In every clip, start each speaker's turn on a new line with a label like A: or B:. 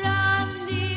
A: Ramdi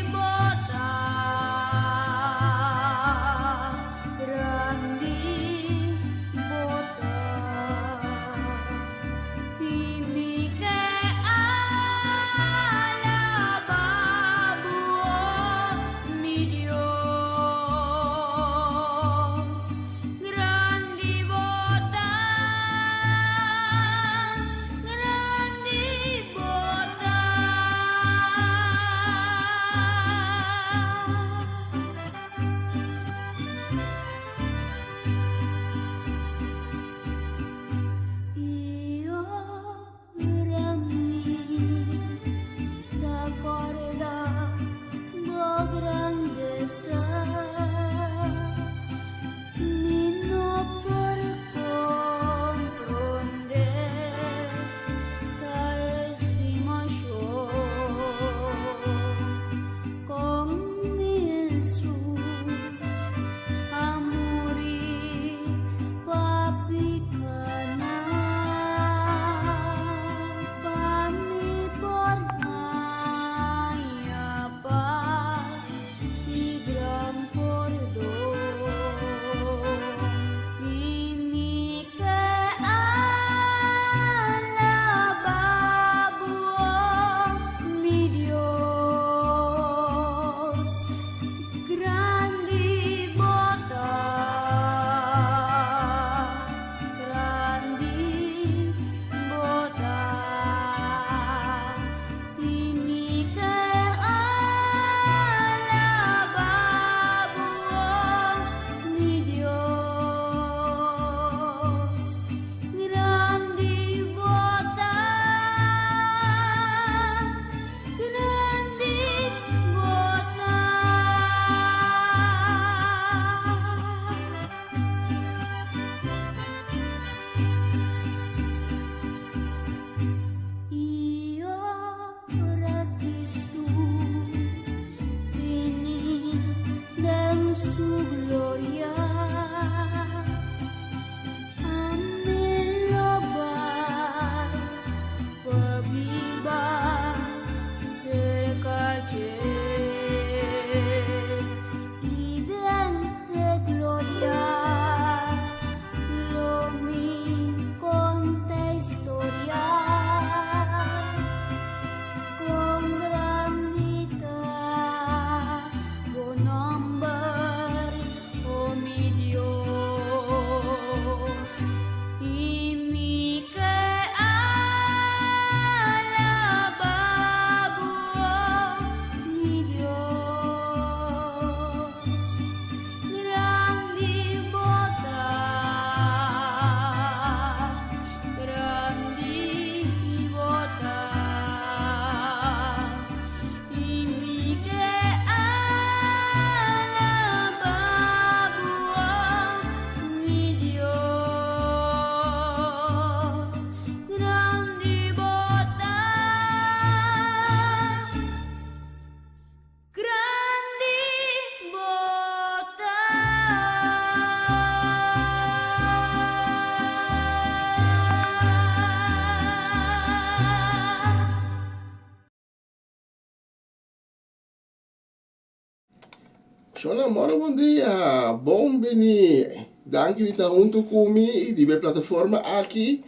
A: Shona, moro, bom dia. Bom beni. Danke di estar junto comigo de plataforma aqui,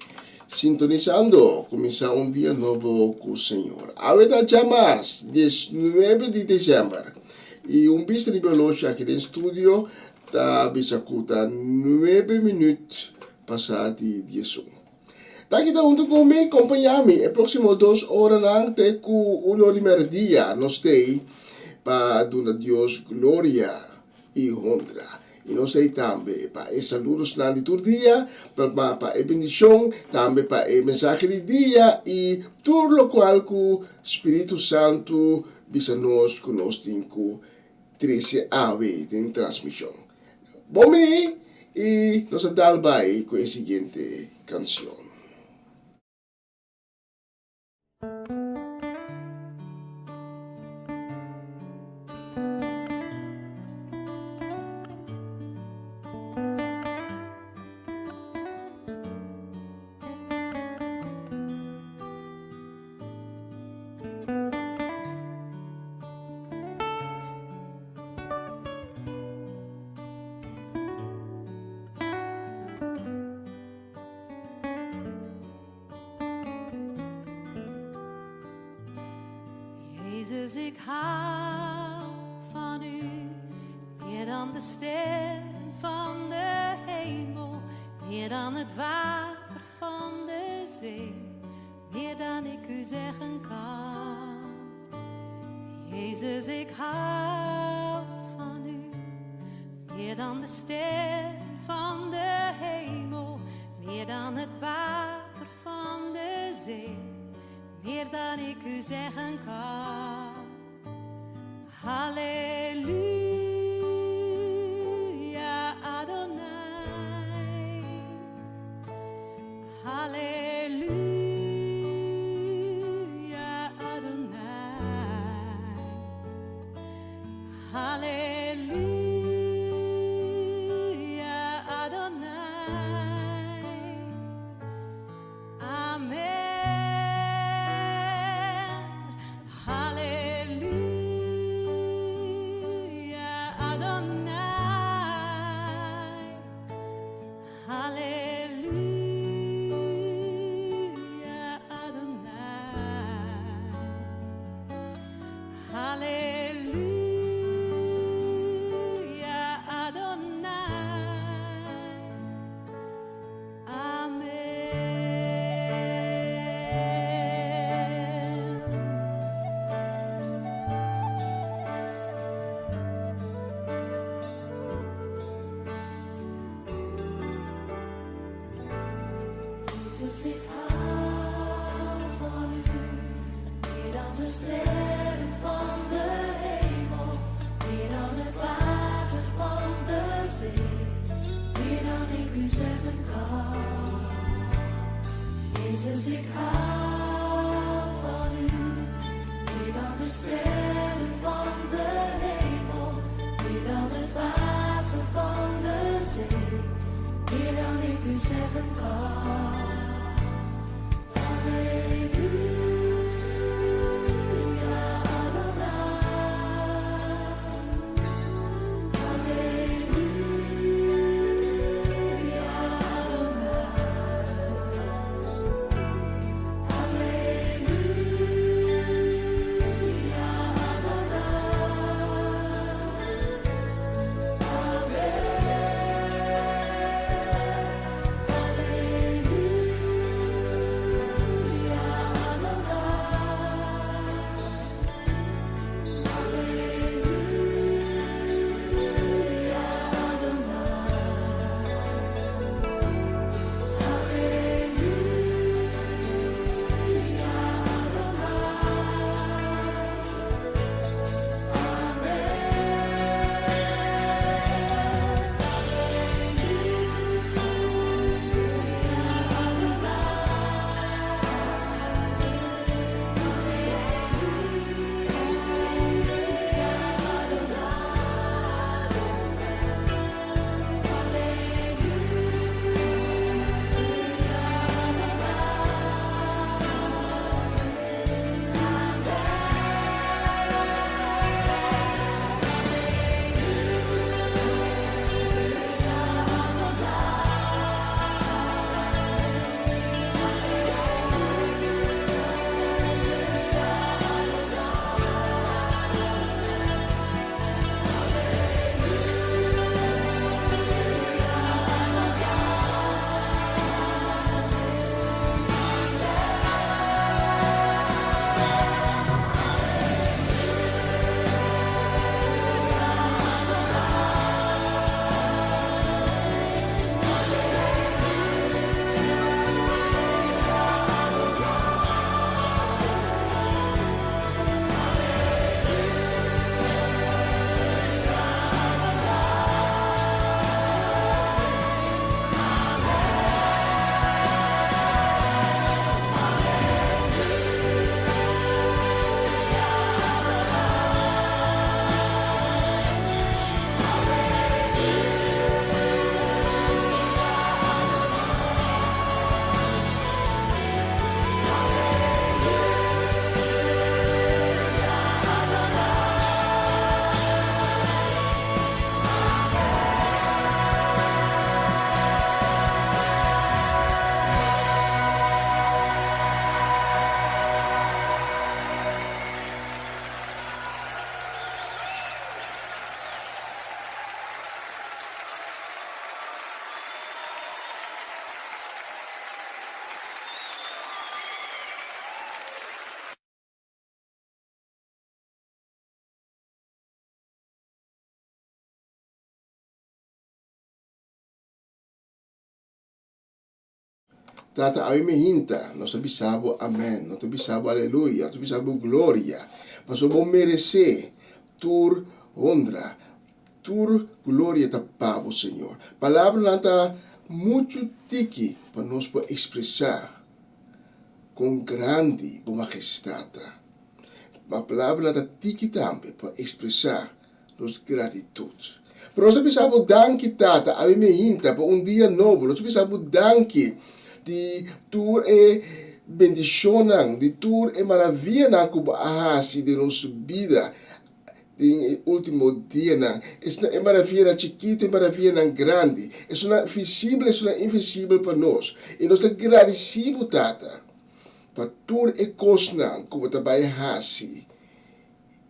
A: sintonizando. Começar dia novo com o Senhor. Aveta chamar 19 de dezembro. E bicho de biologia aqui no estúdio, tá bisa cuta 9 minutos passado de 10. Tá aqui junto comigo, acompanhar-me. É próximo 2 horas lang, te com 1 hora e meia dia, nós temos para dar a Deus glória e honra. E nós aí também para saludos na liturgia, para a bendição, também para a mensagem de dia e tudo o qual o Espírito Santo bisa nós conosco com 13 ave de transmissão. Bom dia e nós dalbai com a seguinte canção.
B: Jezus, ik hou van u, meer dan de sterren van de hemel, meer dan het water van de zee, meer dan ik u zeggen kan. Jezus, ik hou van u, meer dan de sterren van de hemel, meer dan het water van de zee, meer dan ik u zeggen kan. Halleluja, Adonai. Halleluja, Adonai. Halleluja, Adonai. Amen. Jezus, ik hou van u, meer dan de sterren van de hemel, meer dan het water van de zee, meer dan ik u zeggen kan. Jezus, ik hou van u, meer dan de sterren van de hemel, meer dan het water van de zee, meer dan ik u zeggen kan.
A: Tata, awi me hinta, nós bisabo amen, nós bisabo aleluia, nós bisabo glória. Mas o bom merecer, tur honra, tur glória ta pavo, Senhor. Palavra nanta muito tiki para nós poder expressar com grande boa majestade. A palavra nanta tiki também para expressar nos gratitude. Pero nós bisabo danki tata, awi me hinta para dia novo, nós bisabo danki di tur bendicionam, di tur maravilha na cuba ahasi de nossa vida, de último dia na, é maravilha chiquita, é maravilha grande, é uma visível, é uma invisível para nós, e nós estamos agradecidos, tata, para tur cosnan, como trabalha hasi,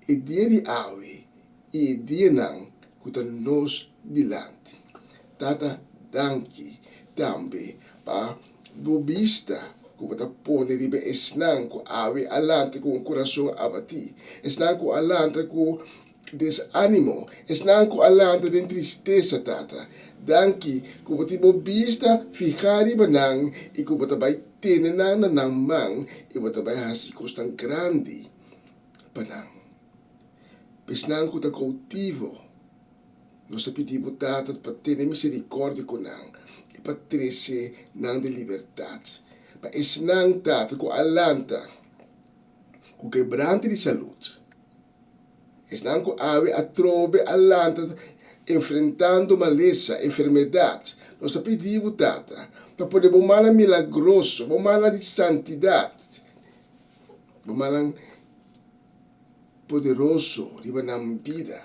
A: e dia de awe, e dia não, que nós dilante. Tata, danke, também, para bobista, como ta pone ribe esnan ko awe alante com o coração abati, esnan ko alante com desânimo, esnan ko alante de tristeza tata. Danki, como ti bobista fijari banang, e como ta bai tenenang na nang mang, e como ta bai hasi costan grande banang. Pesnan ko ta cautivo, nós pedimos tata para ter misericórdia com nang, e para trazer nang de liberdade. Para ensinar tata com alanta, com quebrante de saúde. Ensinar com ave a trobe alanta, enfrentando maleza, enfermidade. Nós pedimos tata para poder bomar milagroso, bomar de santidade, bomar poderoso de uma vida.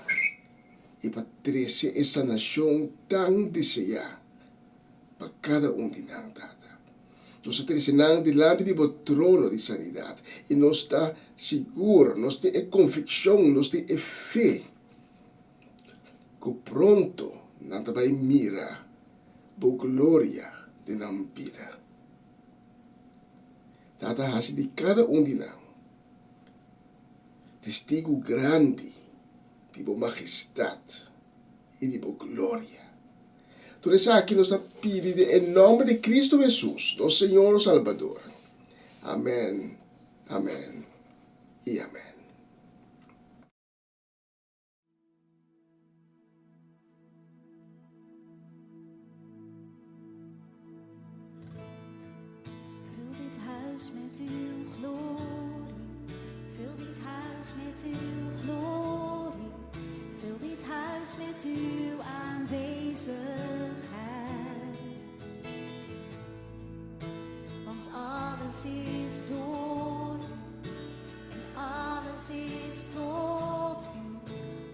A: E para trazer essa nação tão desejada para cada de nós, tata. Nós estamos diante do trono de sanidade. E nós estamos seguros, nós temos convicção, nós temos fé. Que pronto, nós vai mirar a glória de nossa vida. Tata, hasi de cada de nós. Testigo grande de boa majestade e de boa glória. Por isso aqui nós pedimos em nome de Cristo Jesus, nosso Senhor e Salvador. Amém, amém e amém.
B: Vul dit huis met uw glorie, vul dit huis met uw glorie, vul dit huis met uw aanwezigheid. Want alles is door u en alles is tot u.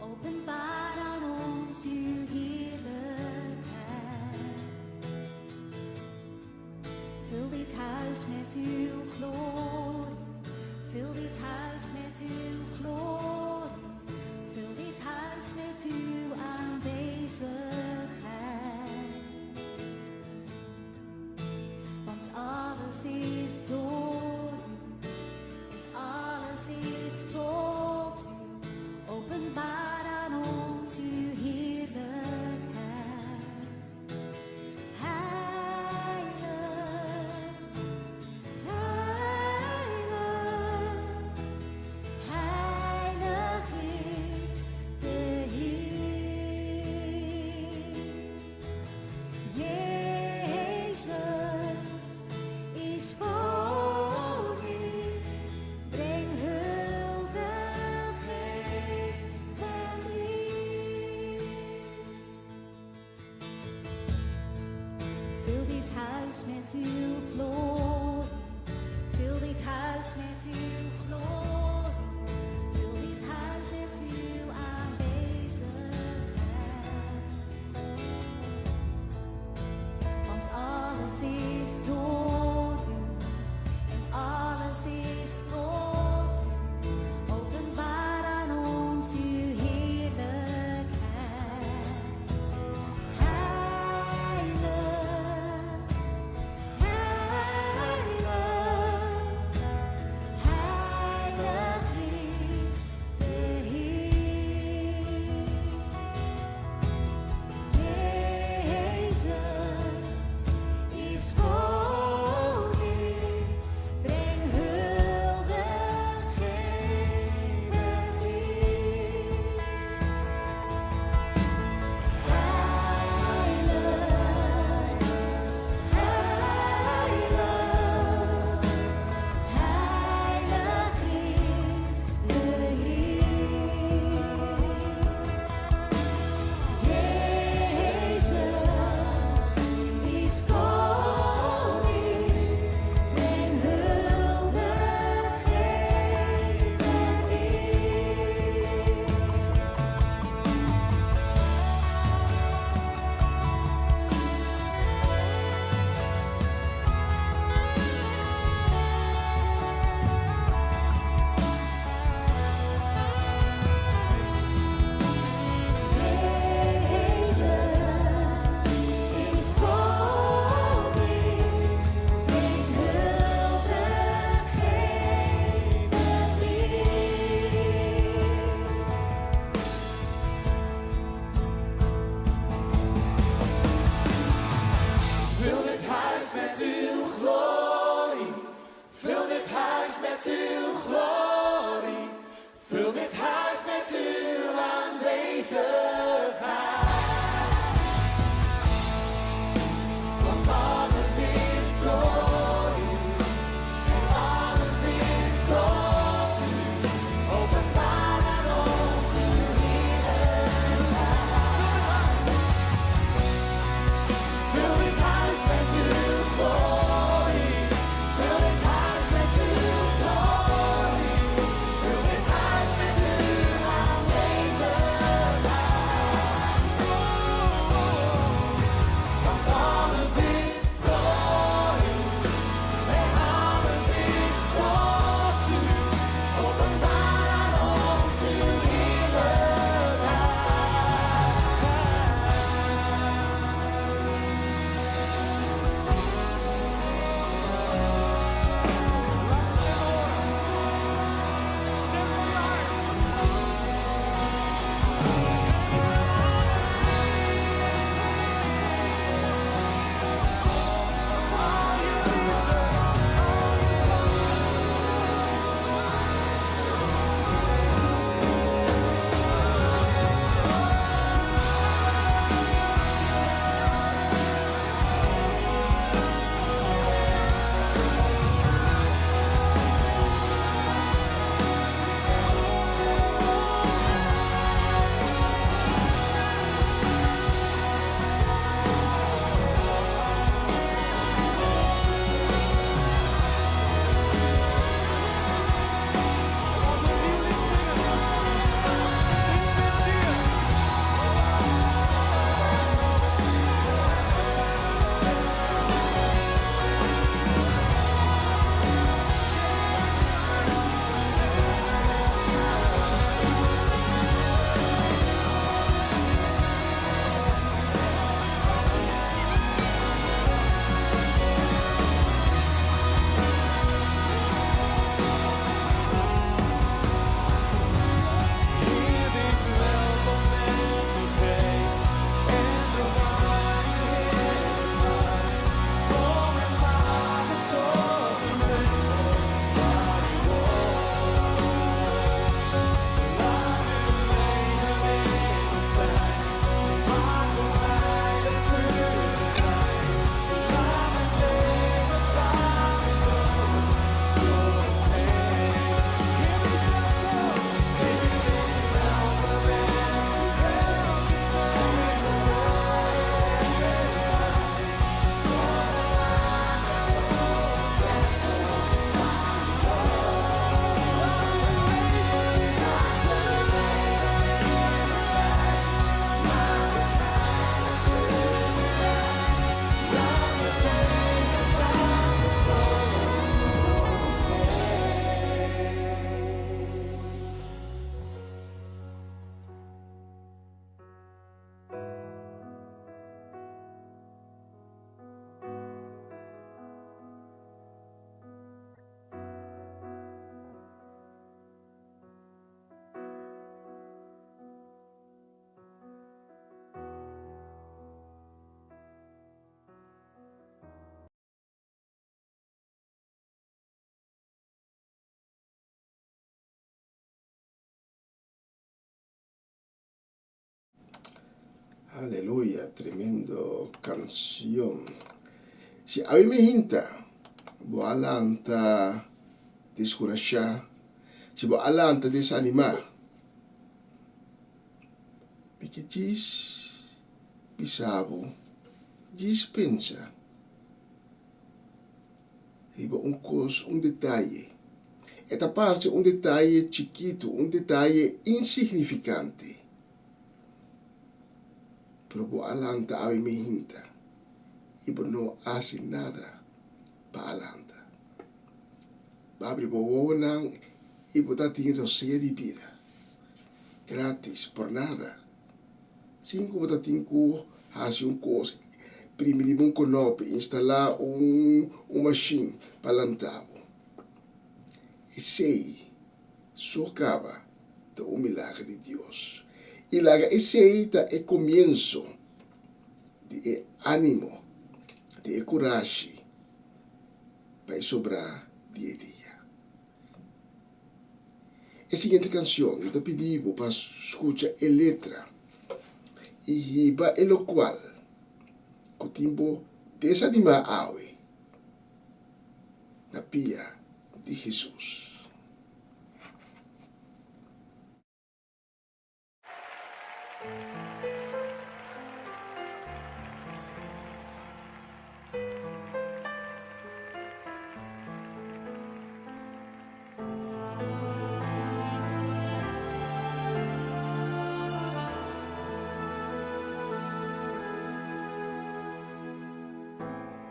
B: Openbaar aan ons uw heerlijkheid. Vul dit huis met uw glorie, vul dit huis met uw glorie, vul dit huis met uw aanwezigheid. Want alles is door u en alles is tot u. Openbaar aan ons uw heerlijkheid. Met uw glorie, vul dit huis met uw glorie, vul dit huis met uw aanwezigheid. Want alles is door u en alles is tot u. Openbaar aan ons uw heerlijkheid.
C: Is voor Vul dit huis met uw aanwezigheid. Want alles is door u. En alles is tot u. Openbaar aan ons uw heerlijkheid. Vul dit huis met uw glorie. Vul dit huis met uw glorie. Vul dit huis met uw aanwezigheid. Want alles is door u. En alles is tot u. Openbaar aan ons uw
A: Aleluya, tremendo canción. Si a mí me hinta, bo alanta descurachar, si bo alanta desanimar, porque diz, bisabo, diz pensa, e um detalhe. Esta parte um detalhe chiquito, um detalhe insignificante. Pero bo alanta a mí me hinta, e bo não hace nada para alanta. Babri bo wonan, e bo tá tendo cheia de vida. Grátis, por nada. Cinco bo tá tendo hace coisa. Primeiro conope, instalar machine para lantavo. E sei, socava do milagre de Deus. E lá esse é o começo de ânimo, de coragem para sobrar dia a dia. La siguiente canción, yo te pedí para escuchar la letra y va en lo cual cutimbo desanima awe na pia de Jesús.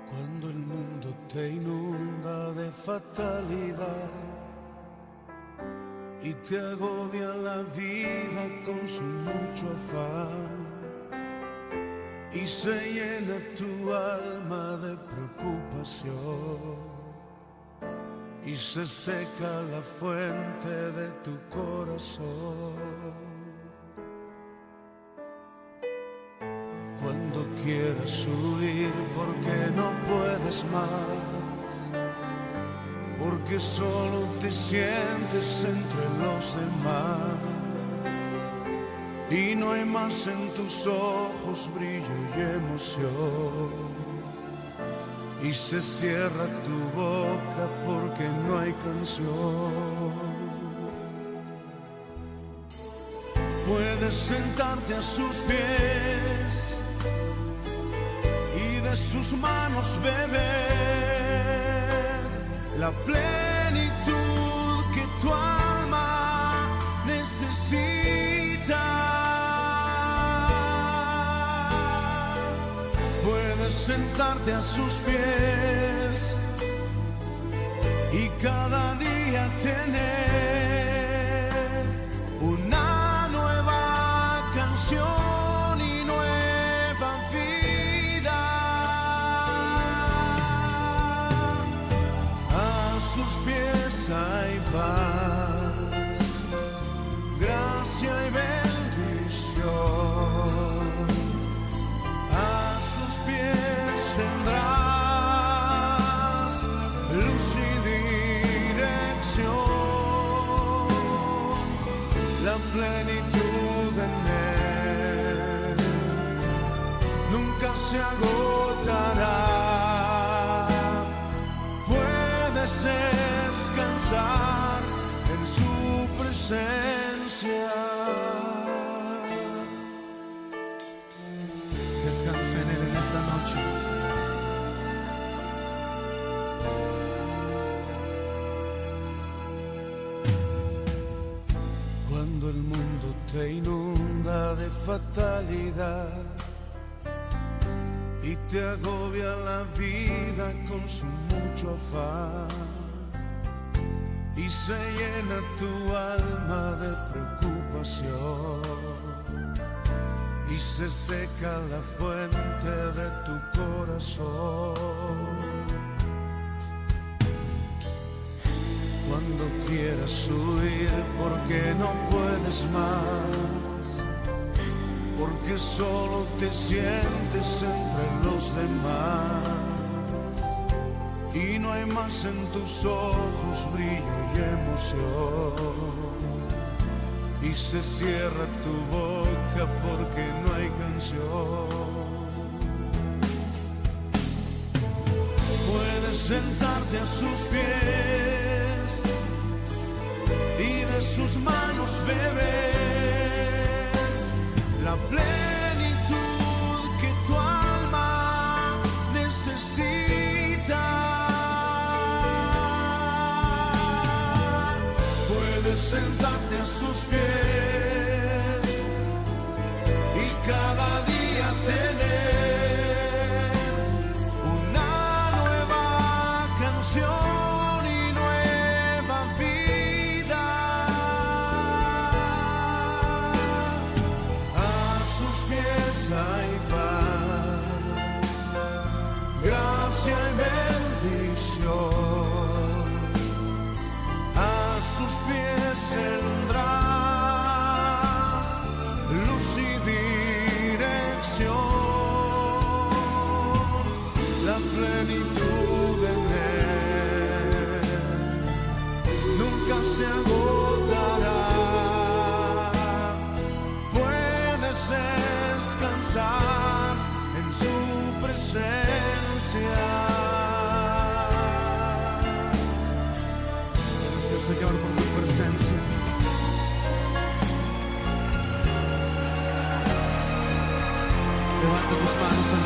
D: Cuando el mundo te inunda de fatalidad y te agobia la vida con su mucho afán y se llena tu alma de preocupación y se seca la fuente de tu corazón. Cuando quieras huir porque no puedes más, porque solo te sientes entre los demás y no hay más en tus ojos brillo y emoción y se cierra tu boca porque no hay canción. Puedes sentarte a sus pies y de sus manos beber la plenitud que tu alma necesita. Puedes sentarte a sus pies y cada día tener una nueva canción y nueva vida. A sus pies hay paz, gracia y bendición. A sus pies tendrás luz y dirección, la plenitud en él nunca se agotará. Puedes descansar en su presencia. Descansa en él en esta noche. Cuando el mundo te inunda de fatalidad y te agobia la vida con su mucho afán y se llena tu alma de preocupación y se seca la fuente de tu corazón. Cuando quieras huir porque no puedes más, porque solo te sientes entre los demás y no hay más en tus ojos brillo y emoción y se cierra tu boca porque no hay canción. Puedes sentarte a sus pies y de sus manos beber la plenitud que tu alma necesita. Puedes sentarte a sus pies y cada día tener una nueva canción y nueva vida. A sus pies hay paz, gracia y bendición. A sus pies tendrás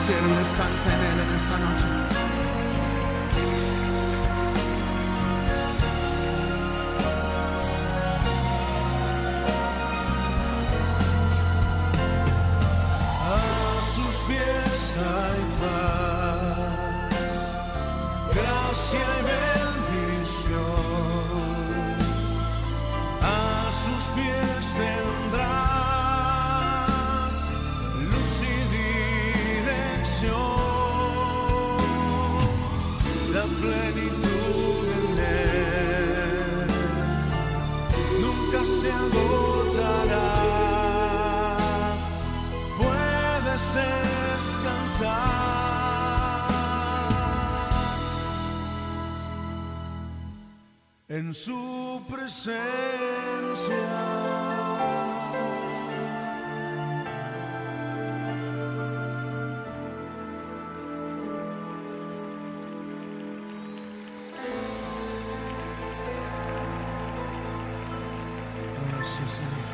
D: placer un descansa en él en esta noche. A sus pies hay paz, gracia y bendición. A sus pies tendrás luz y dirección, la plenitud en él nunca se agotará. Puedes descansar en su presencia. Oh, sí, Señor.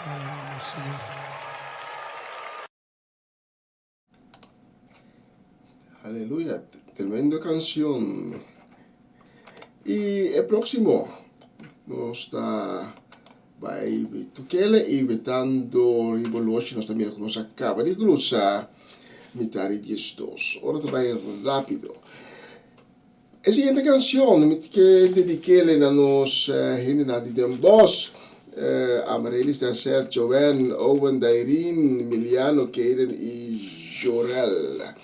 D: Alabamos, Señor.
A: Aleluya, tremenda canción. Y el próximo nos está vai tukele y vetando rivolution nos también nos acaba de cruzar mitad de estos. Ahora te va a ir rápido. La siguiente canción que dediqué a nos hindina di den boss. Amarellis da Sergio Ben, Owen, Dairin, Emiliano, Kaden e Jorel.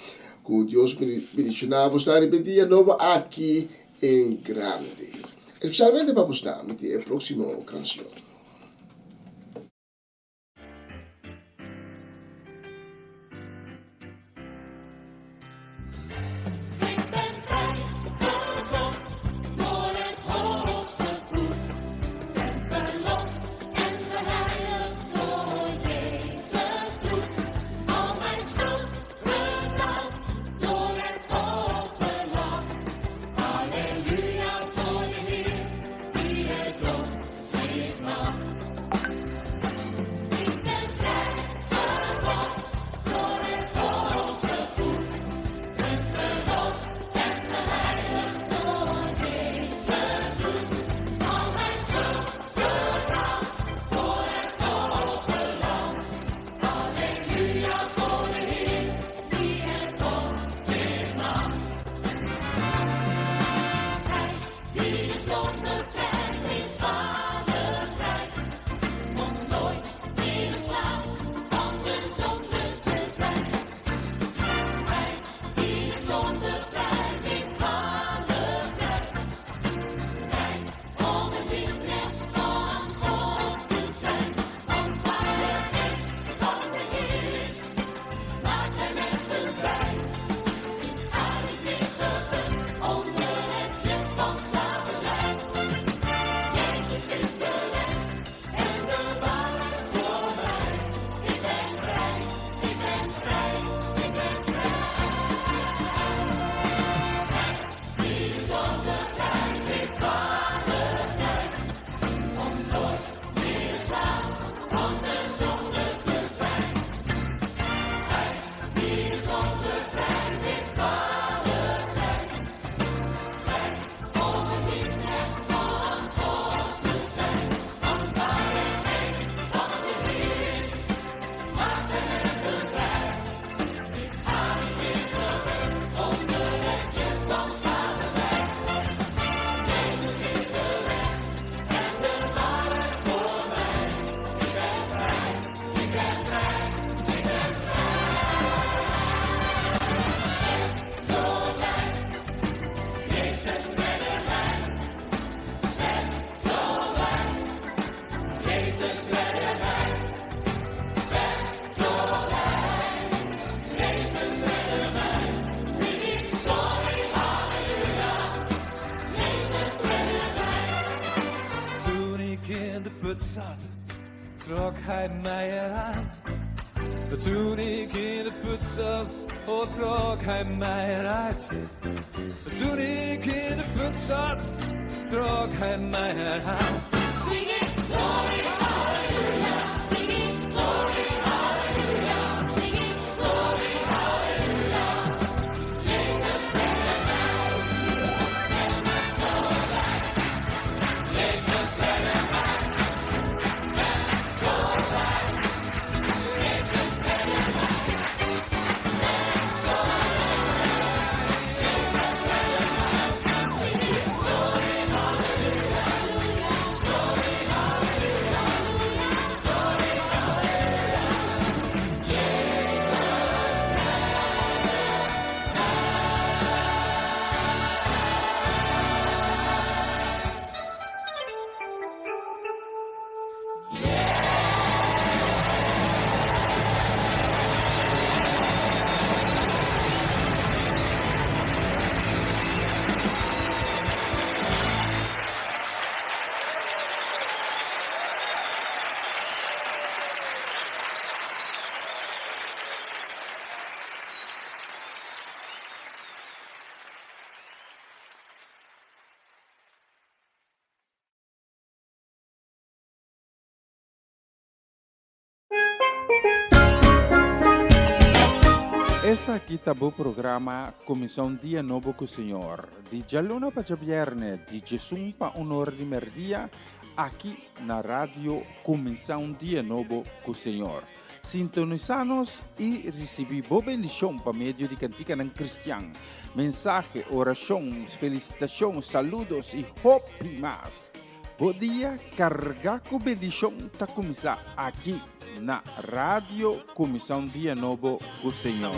A: Que Deus bendicionava estar pedia nova aqui em grande. Especialmente para postar a próxima canção.
C: Ik ben vrij gekocht door het hoogste goed. Ben verlost en geheiligd door Jezus bloed. Al mijn schuld betaald door het hoge lam. Halleluja voor de Heer die het op zich nam. Ik ben vrij gekocht door het hoogste goed. Ben verlost en geheiligd door Jezus bloed. Al mijn schuld betaald door het hoge lam. Halleluja voor de Heer die het op zich nam. Hij die de zonde vrijt is vadervrij. Om nooit meer een slaaf van de zonde te zijn. Hij die de zonde vrijt is vadervrij. Vrij om een misrecht van God te zijn. Want waar de geest van de Heer is, maakt hij mensen vrij. Ga niet meer gebukt onder het juk van slavernij. Jezus is de weg en de waarheid voor mij. Ik ben vrij, ik ben vrij, ik ben vrij. Die de zonde vrijt is vadervrij. Om nooit meer slaaf van de zonde te zijn. Hij die de zonde vrijt is vadervrij. Vrij om een misrecht van God te zijn. Want waar de geest van de Heer is, maakt hij mensen vrij. Ik ga niet meer gebukt onder het juk van slavernij. Jezus is de weg en de waarheid voor mij. Ik ben vrij, ik ben vrij, ik ben vrij. Zo blij, Jezus redde mij. Ben zo blij, Jezus redde mij. Ben zo blij, Jezus redde mij. Zing ik glory, halleluja. Jezus redde mij.
E: Toen ik in de put zat, trok hij mij eruit. Toen ik in de put zat, oh, trok hij mij eruit. Toen ik in de put zat, trok hij mij eruit.
C: Zing ik
F: Essa aqui tá o programa Comissão Dia Novo com o Senhor. De Jaluna para Viernes, de Jesus para Honor de Merdia, aqui na rádio Comissão Dia Novo com o Senhor. Sintonizanos e recebi boa bendição para meio de cantiga ng Cristian. Mensagem, oração, felicitações, saludos e hope mais. Bom dia, carga com bendição tá começar aqui na Rádio Comissão Dia Novo com o Senhor.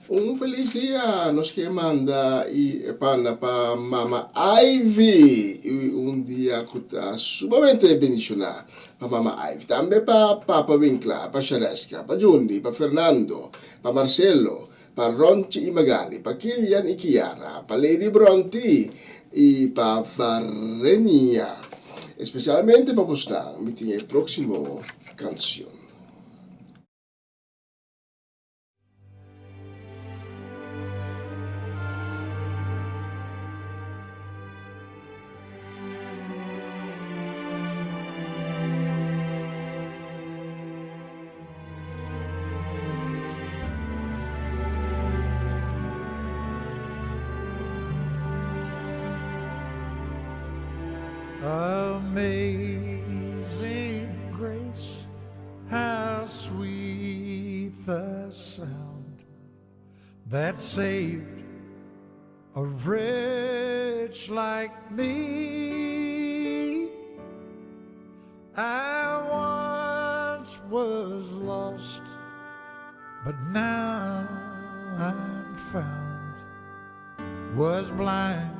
A: Un feliz dia nos que manda e panda para Mama Ivy, un dia que está sumamente bendicionado para Mama Ivy. Também para Papa Winkler, para Charesca, para Jundi, para Fernando, para Marcelo, para Ronci e Magali, para Kilian e Chiara, para Lady Bronti e para Varenia. Especialmente para postar, mi tiene il prossimo canzone.
D: Amazing grace, how sweet the sound that saved a wretch like me. I once was lost, but now I'm found, was blind,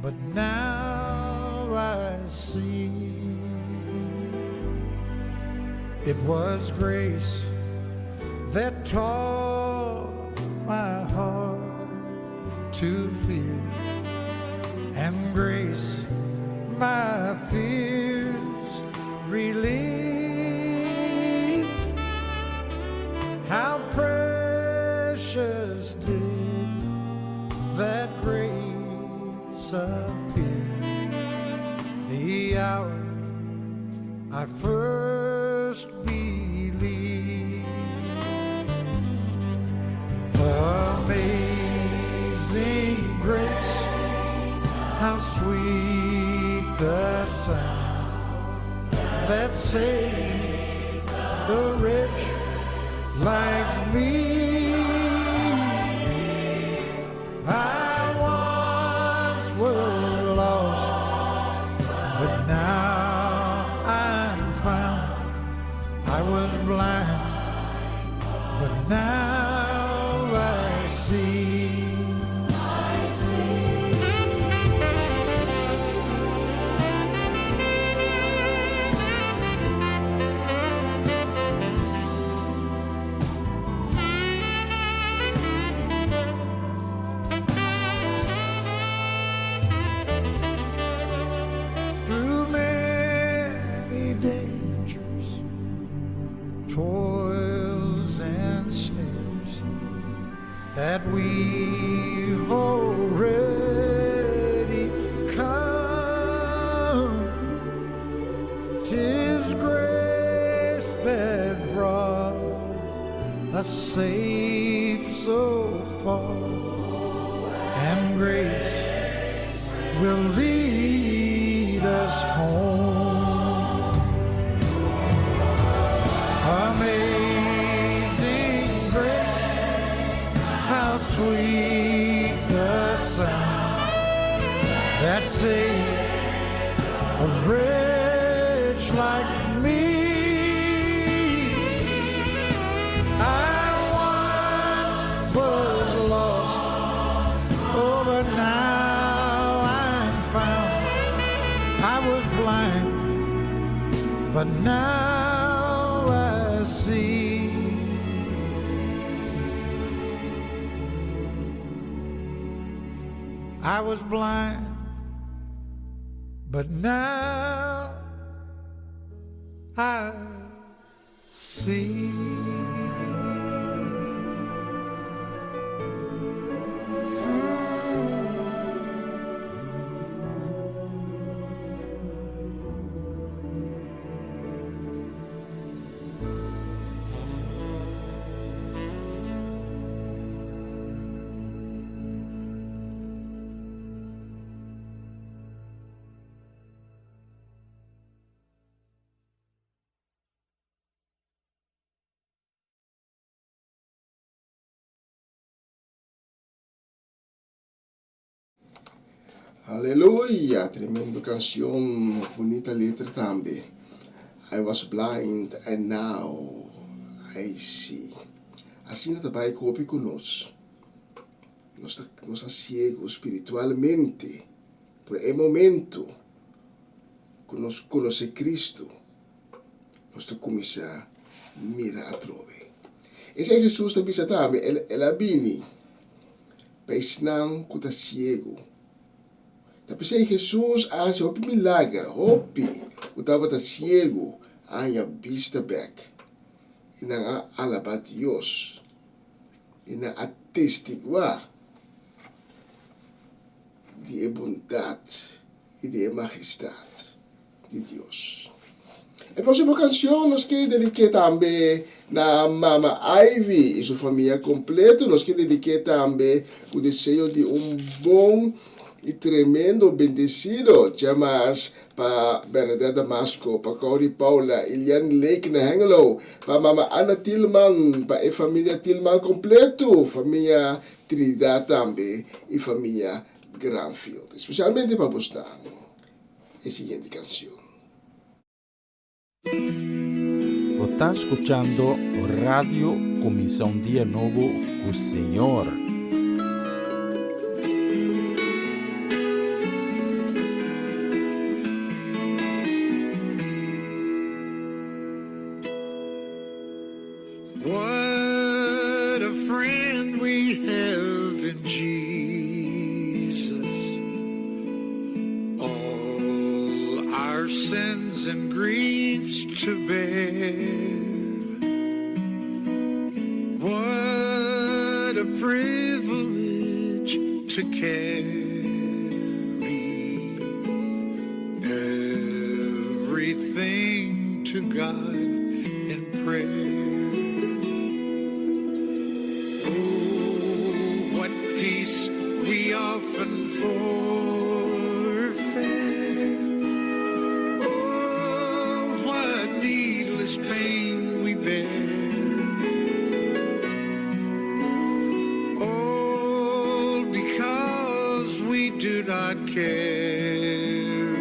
D: but now I see. It was grace that taught my heart to fear, and grace my fears relieved. How precious did that grace appear the hour I first believed. Amazing grace, how sweet the sound that saved the wretch like me. I once was lost, but now I'm found. I was blind, but now I see.
G: safe so far, and grace will lead us home. Amazing grace, how sweet the sound that saved a wretch like me. I once was lost, oh, but now I'm found. I was blind, but now I see. I was blind, but now I see.
A: Aleluia, tremendo canción, bonita letra también. I was blind and now I see. Assim também copia conosco. Nós estamos ciegos espiritualmente. Por é momento que nós conhecemos Cristo. Nós temos que começar a mirar a trove. Esse é Jesus também também. Ele vem para ensinar que está ciego. Tapi say Jesus as hopi milagre, hopi utaba ta ciego anya vista back. Ina alaba Dios. Ina atestigua de bondade e de majestade de Deus. A próxima canção nós que dediquei também na Mama Ivy e sua família completa. Nós que dediquei também o desejo de bom e tremendo bendecido, chamas pa Bernadette Damasco, pa Corey Paula, Ilian Lake na Hengelo, pa Mama Ana Tillman, pa família Tillman completo, família Trinidad também e família Granfield, especialmente para postar a seguinte canção.
F: Está escuchando Radio Comienza un Día Nuevo con el Señor.
G: What a friend we have in Jesus. All our sins and griefs to bear. What a privilege to carry everything to God in prayer. Often forfeit. Oh, what needless pain we bear. All because we do not carry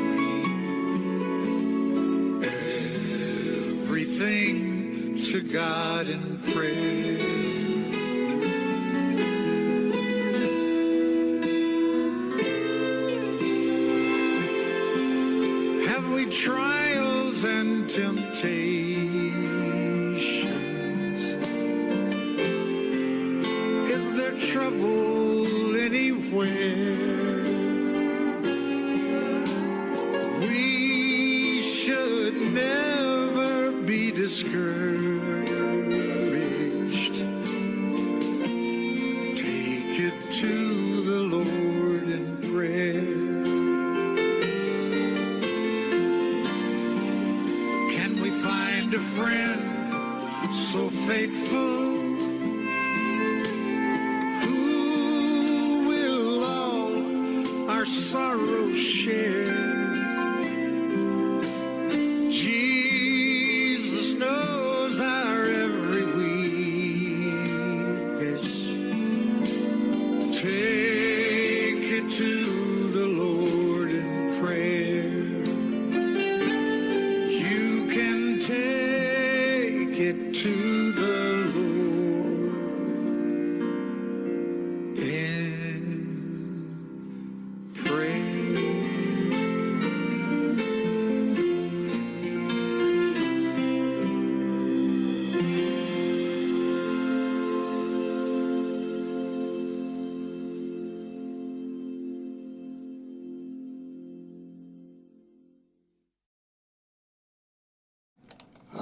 G: everything to God in prayer. Trials and temptations. Is there trouble anywhere? We should never be discouraged. Take it to the Lord in prayer. A friend so faithful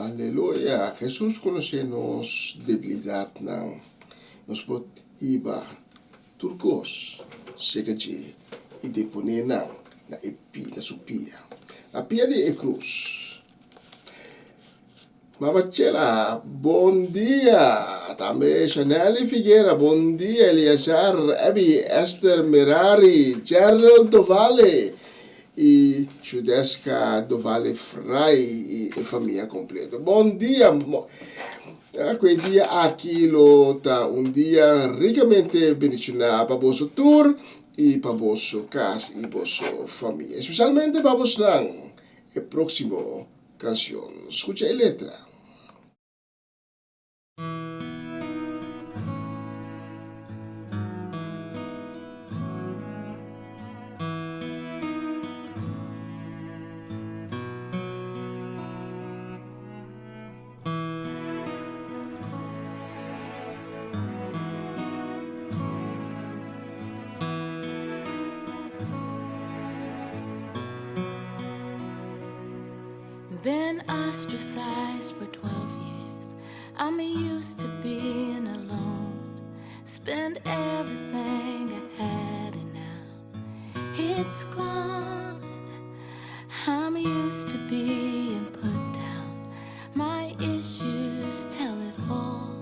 A: Aleluia. Jesus conhece nos debilidad ng nos pot iba turcos segaji idepone na ipi na supia. La pia di e cruz. Mabacela, buon dia. Tambe Chanel Figuera, buon dia Eliasar, Abby, Esther Mirari, Gerald Dovale, e Giudesca Dovale Frai e famiglia completa. Buon dia. Quei dia aqui ta un dia ricamente benedizionado para vosso tour e para vosso casa e vosso família. Especialmente para vosso lang e próximo canción. Escucha a letra.
H: Been ostracized for 12 years. I'm used to being alone. Spend everything I had and now it's gone. I'm used to being put down. My issues tell it all.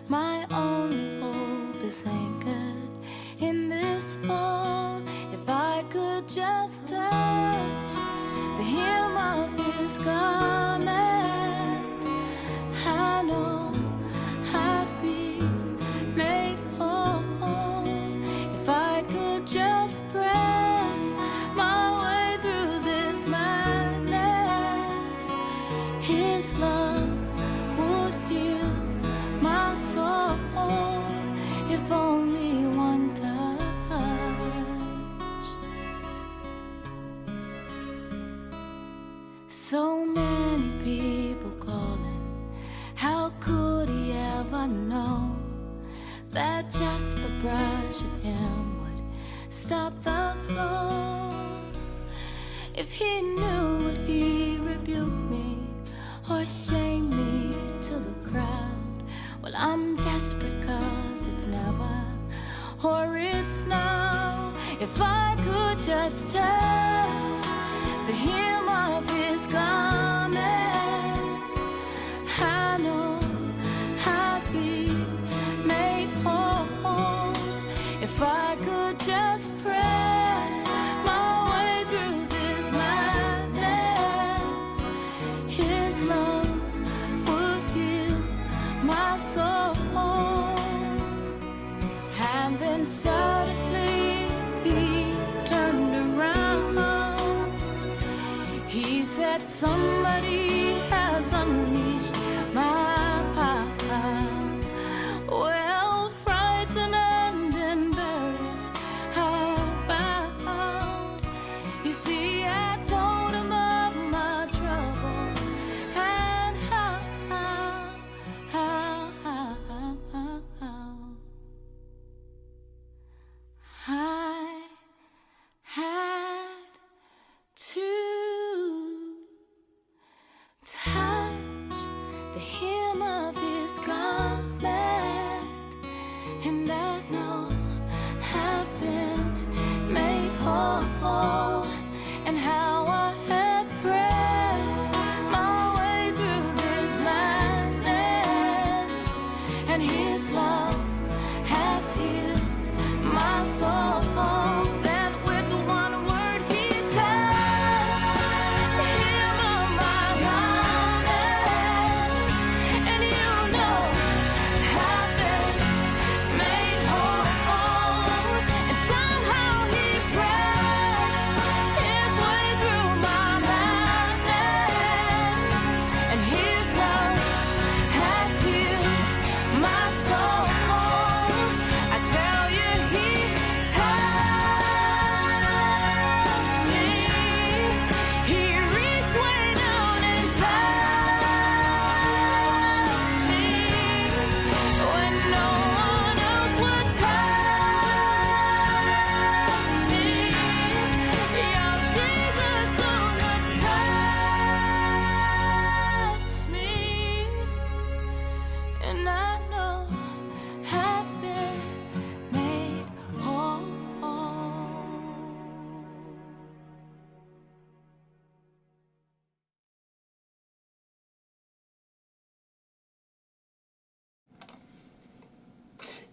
H: My only hope is anchored in this fall. If I could just touch the hem of his garment, I know I'd be made whole. If I could just press my way through this madness, his love would heal my soul. If only one touch. So many people calling, how could he ever know that just the brush of him would stop the flow? If he knew, would he rebuke me or shame me to the crowd? Well, I'm desperate 'cause it's never or it's now. If I could just touch the hem of his garment, I know I'd be made whole. If I could just press my way through this madness, his love would heal my soul. And then suddenly he turned around. He said, somebody has unleashed my power. Well, frightened and embarrassed, I bowed. You see, I told him of my troubles and how I had to touch the hem of his garment.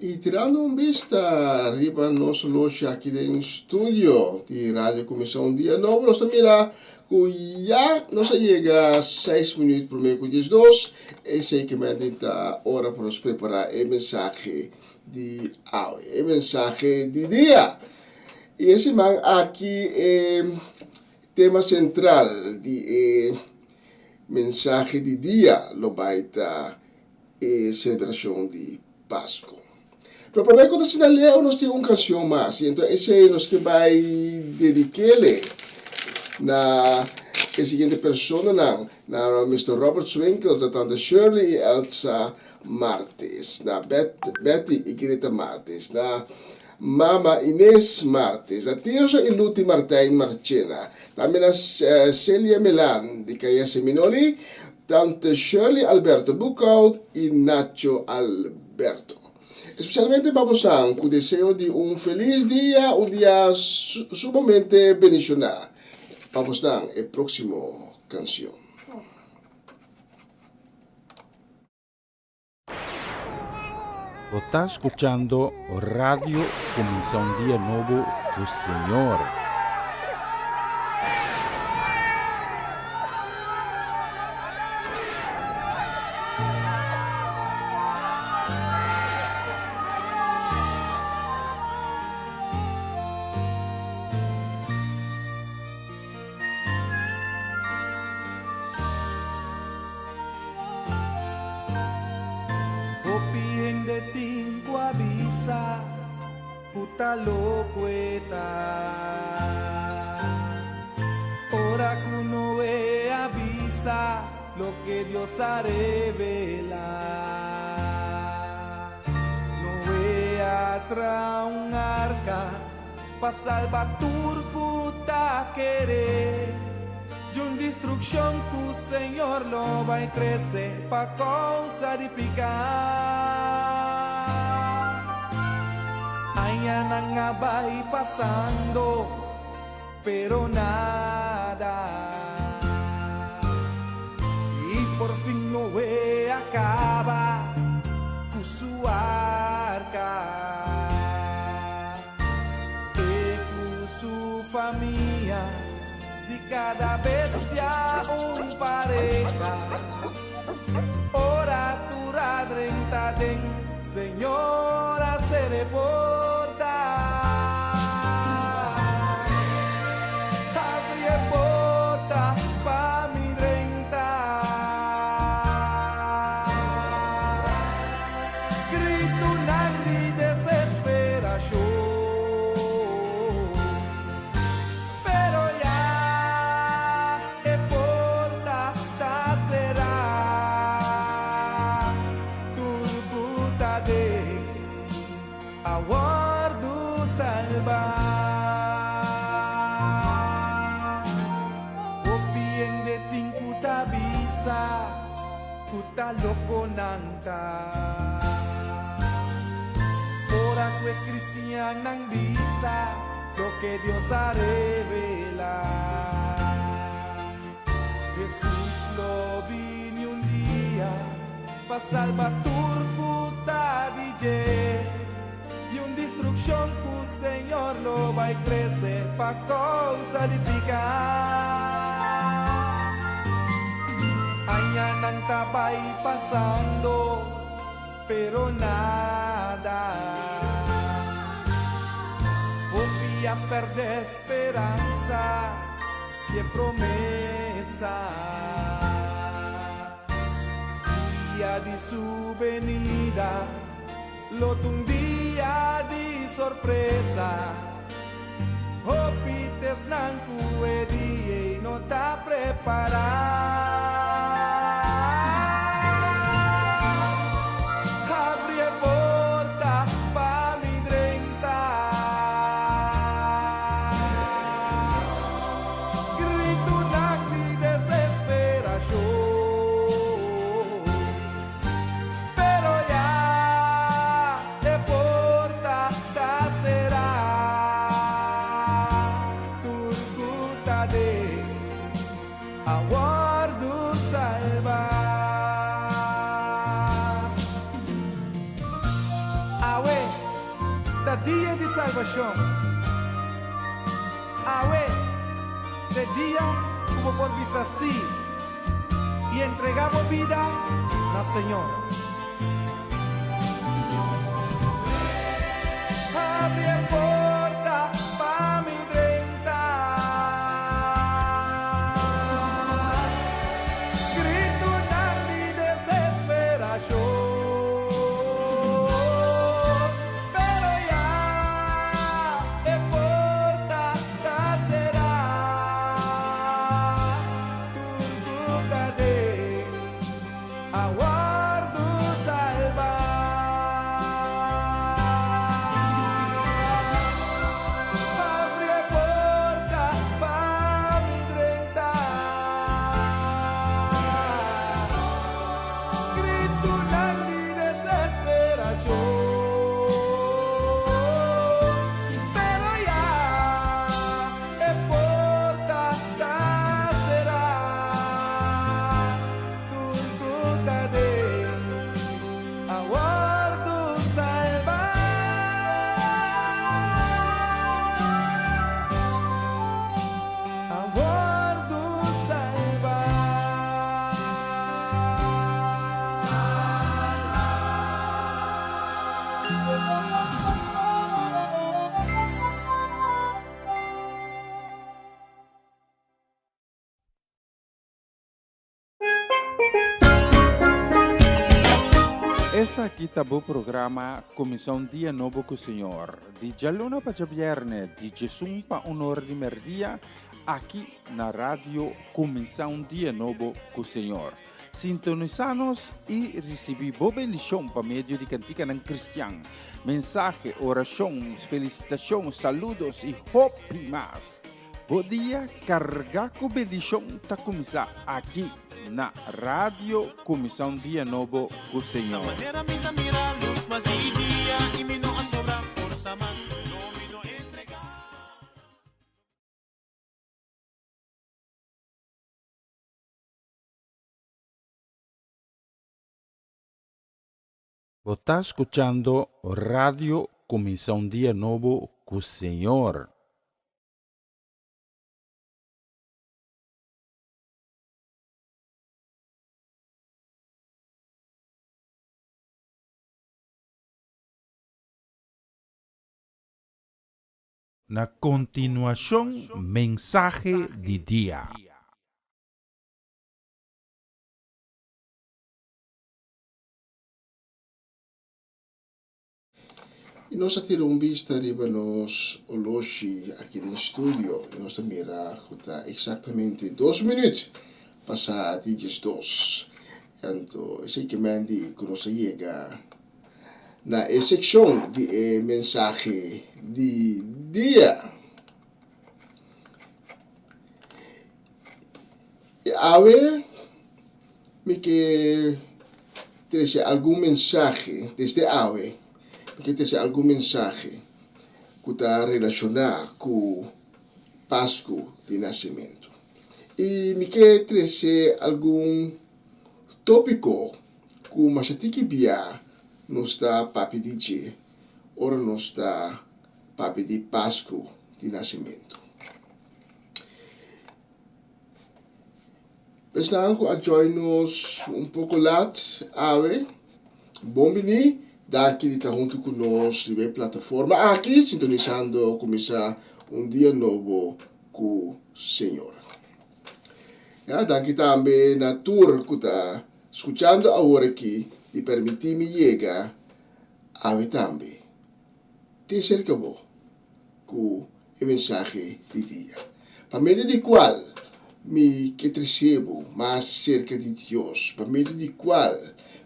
A: E tirando un vista, arriba nos loja aqui em studio di Radio Comissão Dia Novo, nós mira que já nós chega 6 minutos por meio com 2 e seguramente está hora para nos preparar a mensagem de hoje, a mensagem de dia. E esse man aqui é tema central de mensagem de dia, lo vai estar celebração de Páscoa. Pero para quando se leu, nós temos uma canção mais. Então, esse é nós que vai dedicar-lhe na seguinte pessoa, na Mr. Robert Swinkel, da tante Shirley e Elsa Martes, na Betty e Greta Martes, na Mama Inês Martes, na Tirso e Luti Martin Marchena, também na Celia Melan, de Caia Seminoli, tante Shirley Alberto Bucaut e Nacho Alberto. Especialmente para você, com o desejo de feliz dia, dia sumamente bendicionado. Para você, a próxima canção.
F: Está escuchando Radio Comisión Día Nuevo, o Señor.
E: Puta locueta, ora que uno ve avisa lo que Dios ha revelado. No vea tra un arca pa salvar tu puta querer. De una destrucción que el Señor lo va a crecer pa causa de picar. Ayan ang abay pasando, pero nada. Y por fin Noé acaba con su arca. Y con su familia, de cada bestia un pareja. Ora tu radrenta den, Señora se reporta. Abre porta pa mi renta. Grito nandi desesperación. Pero ya e porta ta será. Turbuta de aguardo salvar. O bien de tinkuta bisa, kuta loko nangka. Ora que cristian nang bisa, lo que Dios ha revelado. Jesús lo vino un día, pa salvar tu puta DJ. De una destrucción que el Señor lo va a crecer pa causa de picar. Ayan ang tabay pasando, pero nada. Confía, perde esperanza y promesa. Día de su venida, lo un día de sorpresa. Hopites nang kuedi no ta preparar. Abre porta pa mi drenta. Grito nang di desesperación. Pero ya e porta ta será. Turcuta de aguardo salvar. Awe salvación. Awe, de día como por vista así, y entregamos vida al Señor. Abre porta pa mi drenta, grito na mi desesperación, pero ya e porta ta será turbuta de aguardo salvar. Abre porta pa mi drenta, grito na mi desesperación, pero ya e porta ta será turbuta de aguardo salvar. Aguardo salvar.
F: Essa aqui tá o programa Comissão Dia Novo com o Senhor. De Jaluna para Viernes, de Jesus para Honor de Merdia, aqui na rádio Comissão Dia Novo com o Senhor. Sintonizanos e recebi boa bendição para meio de cantiga ng Cristian. Mensagem, orações, felicitações, saludos e hope mais. Bom dia, carga com bendição tá começar aqui na rádio Comissão Dia Novo com o Senhor.
I: Manera minta mira luz mas di dia y mi no a sobrar forza mas no mi no entregar.
F: Você está escutando Radio Comissão Dia Novo com o Senhor. Na continuação, mensagem de dia.
A: E nós tiramos vista arriba nos oloshi aqui no estúdio e nós mira está exatamente 2 minutos passar de 2. Então, esse que mandi que nós chega na secção de mensagem de dia. E ave me que trazer algum mensagem desde ave que trazer algum mensagem que está relacionado com Páscoa de nascimento. E me que trazer algum tópico que o machatiki bia não está papi de dia, ora não está papi de Páscoa de nascimento. Pensando que a join-nos pouco late, ave, bom venir, danke de estar junto conosco na plataforma aqui, sintonizando, começar dia novo com o Senhor. Danke também na tour que está escutando agora aqui, e permitir-me chegar a também. Te cerca com a mensagem de dia. Para meio de qual me que recebo mais cerca de Deus, para meio de qual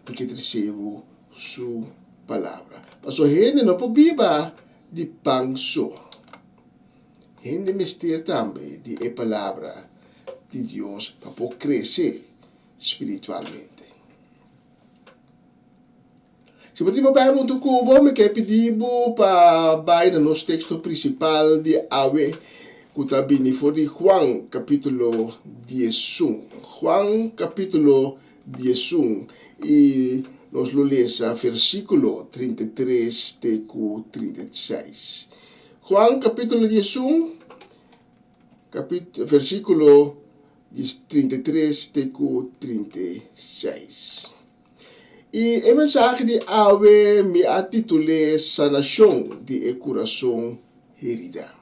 A: me que recebo sua palavra. Mas a gente não pode viver de pão só. A gente mistério também de a palavra de Deus para poder crescer espiritualmente. Se você vai muito cubo, me quer pedir para vai no nosso texto principal de Ave, que está bem for de Juan capítulo 11. Juan capítulo 11 e nós lo lesa versículo 33 até 36. Juan capítulo 11, versículo 33 até 36. E a mensagem de Ave me atitulé Sanação de coração herida.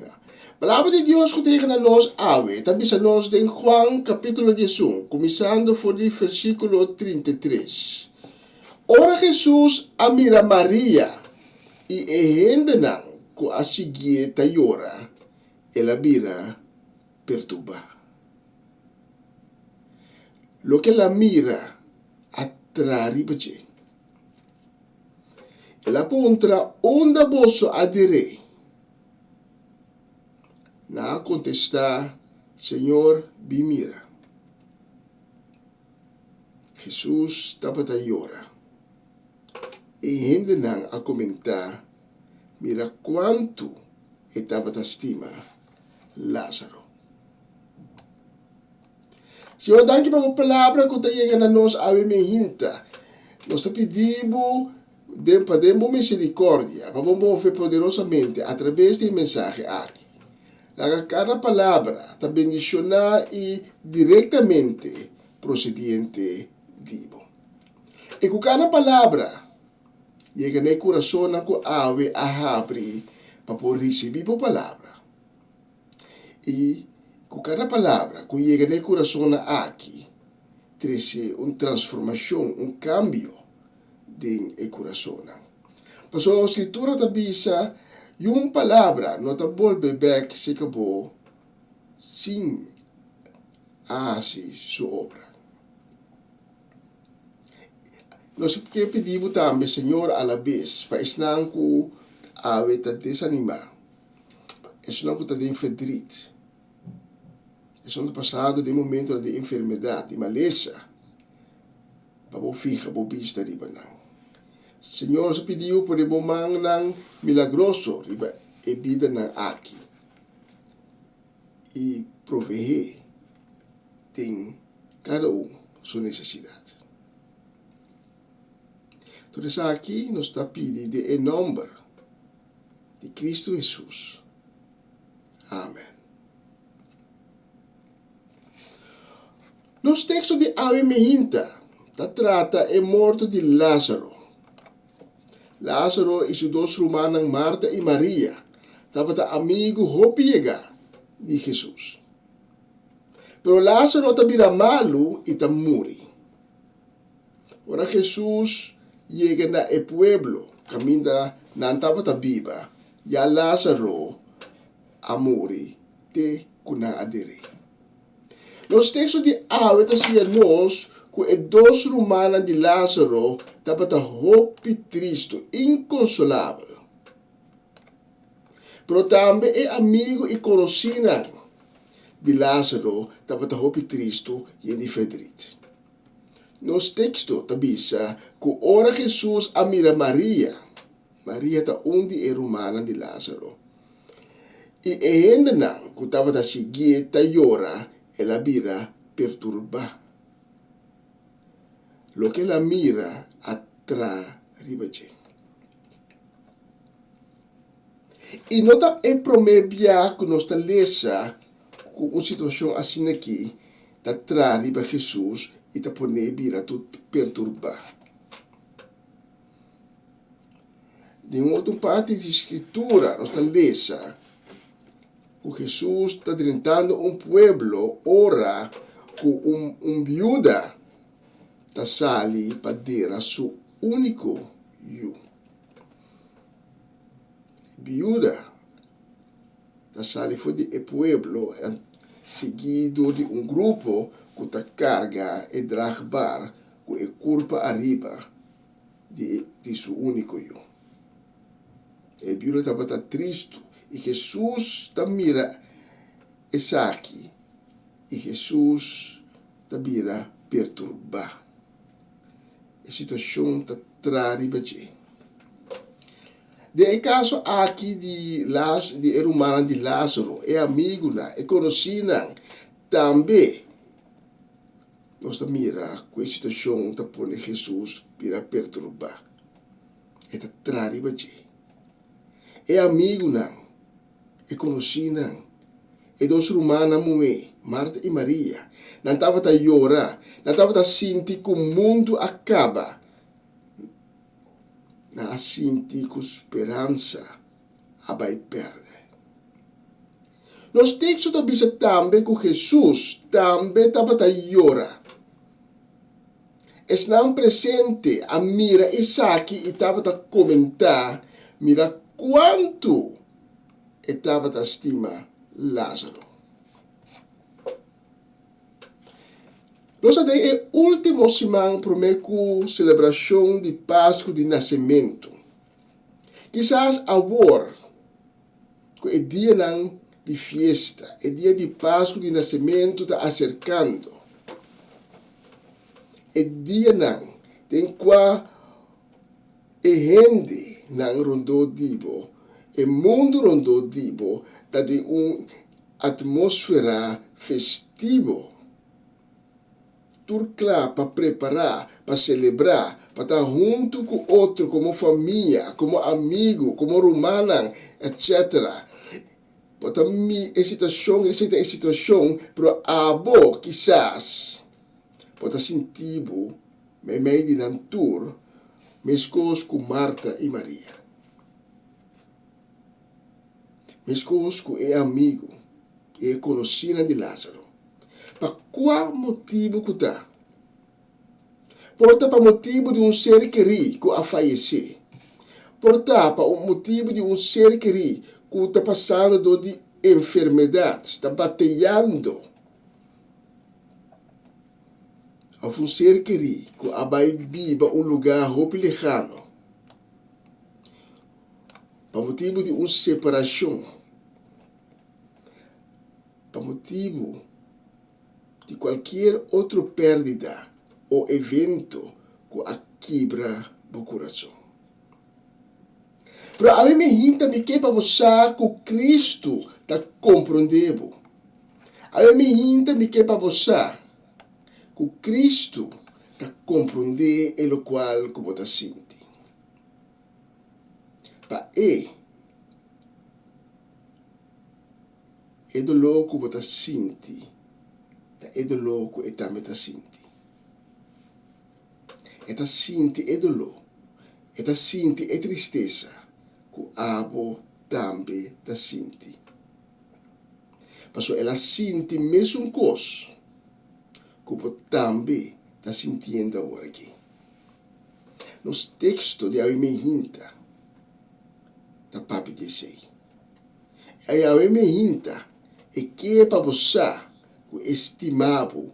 A: A palavra de Deus que tegen a nós, Ave, também a nós em Juan capítulo 11, começando por o versículo 33. Ora Jesus amira Maria e hendenan ko a seguir tayora, ela vira perturba. Lo que la mira attrari bace. Ela puntra onda bosso adire. Na contestar, Senhor, bimira. Jesus estava tayora. E ainda não a comentar, mira quanto estava a estima Lázaro. Senhor, danke para a palavra que está chegando a nós, a minha. Nós pedimos para misericórdia, para mover poderosamente através da mensagem aqui. Cada palavra está bendicionar e diretamente procedente divo. E com cada palavra, chega no coração que ave a abrir para poder receber a palavra. E com cada palavra que chega no coração aqui, traz uma transformação, um cambio no coração. Mas a escritura também diz, e uma palavra não está volve back se acabou sem fazer sua obra. Nós pedimos também, Senhor, a la vez, para ensinar que a ave está desanimada. Ensinar que está enfadrito. Estamos passando de momento de enfermidade, de maleza, para o ficar, para o vista de banão. Senhor, se pediu por o momento milagroso, e vida na aqui. E prover tem cada sua necessidade. Então, aqui nós está pedindo em nome de Cristo Jesus. Amém. Nos textos de Ave Mehinta, trata a morte de Lázaro. Lázaro e seus dois irmãos, Marta e Maria, estavam amigo hopiega de Jesus. Pero Lázaro estava malo e está morri. Ora Jesus chega na pueblo, caminha não estava viva, e a Lázaro a morri te kuna adere. Nos textos de Ave está nós que os dois irmãos de Lázaro estavam hopi triste, inconsolável. Pero também é amigo e conhecido de Lázaro estavam hopi triste e indifedrito. Nos textos também diz que ora Jesus amira Maria. Maria está de irmã de Lázaro. E ainda não que estava a seguir tayora, ela vira perturba. Lo que ela mira atrai ribace. E nota é primeiro dia que nós lesa com uma situação assim aqui, está atrai riba Jesus e está pone vira tudo perturbar. De uma outra parte de escritura, nós lesa que Jesus está tentando pueblo, ora com viúva está sali para dar seu único io. Viúva está sali fora do pueblo, seguido de grupo que está carga e dragbar, que é culpa arriba de seu único io. E viúva estava triste. E Jesus está mira essa aqui. E Jesus está mira perturbar. A situação está traribadinha. De caso aqui de irmã de Lázaro, é amigo, é conhecido, também nós mira que a situação está pondo Jesus para perturbar. Está traribadinha. é amigo não, é conhecido não, é dos romanas mume, Marta e Maria, não estava a chorar, não estava a sentir que o mundo acaba, não sentir que a esperança vai perder. Nos textos da Bíblia também que Jesus também estava a chorar. Estão presente a mira Isaac e estava a comentar, mira quanto estava a estima Lázaro. Nós temos a última semana para a celebração de Páscoa de Nascimento. Quizás agora, que é dia de festa, é dia de Páscoa de Nascimento está acercando. É dia tem qua e gente rondou dibo, e mundo rondou dibo, está de atmosfera festivo. Turcla para preparar, para celebrar, para estar junto com outro, como família, como amigo, como romana, etc. Para essa situação, para abo, quizás, para sentir, meio de natura, mescos com Marta e Maria. Mescos com é amigo, é conhecida de Lázaro. Para qual motivo que está? Porta para motivo de ser querido que a falecer. Porta para o motivo de ser querido que está passando de enfermidades, está batalhando. A ser querido que a vai viver lugar roupa lejano. Para motivo de separação. Para motivo de qualquer outra perda ou evento que a quebra o coração. Mas a mim hinta me que para você que Cristo está compreendendo. A mim hinta me que para você que Cristo está compreendendo o qual que você sente. Para é do louco que você sente. É do louco e também está sentindo. Está sentindo é dolor. Está sentindo é tristeza. Que o abo também está sentindo. Mas ela sente mesmo coisa que o também está sentindo agora aqui. Nos textos de Aimeinta, da papi disse. Aí Aimeinta é que é para você estimado,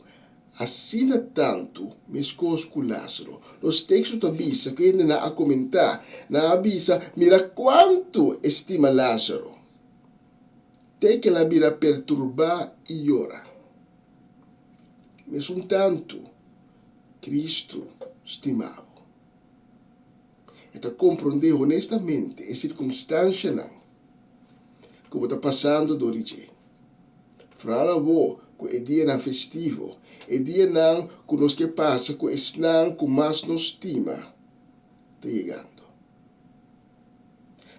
A: assina tanto, mescos com Lázaro. Os textos da Bíblia, que ainda não a comentar, na Bíblia, mira quanto estima Lázaro. Tem que ela mira perturbar e ora. Mas tanto, Cristo estimava. Então, compreender honestamente a circunstância que está passando do origem. Fala vou que é dia festivo, é dia que nos que passa, que é que mais nos estima, está chegando.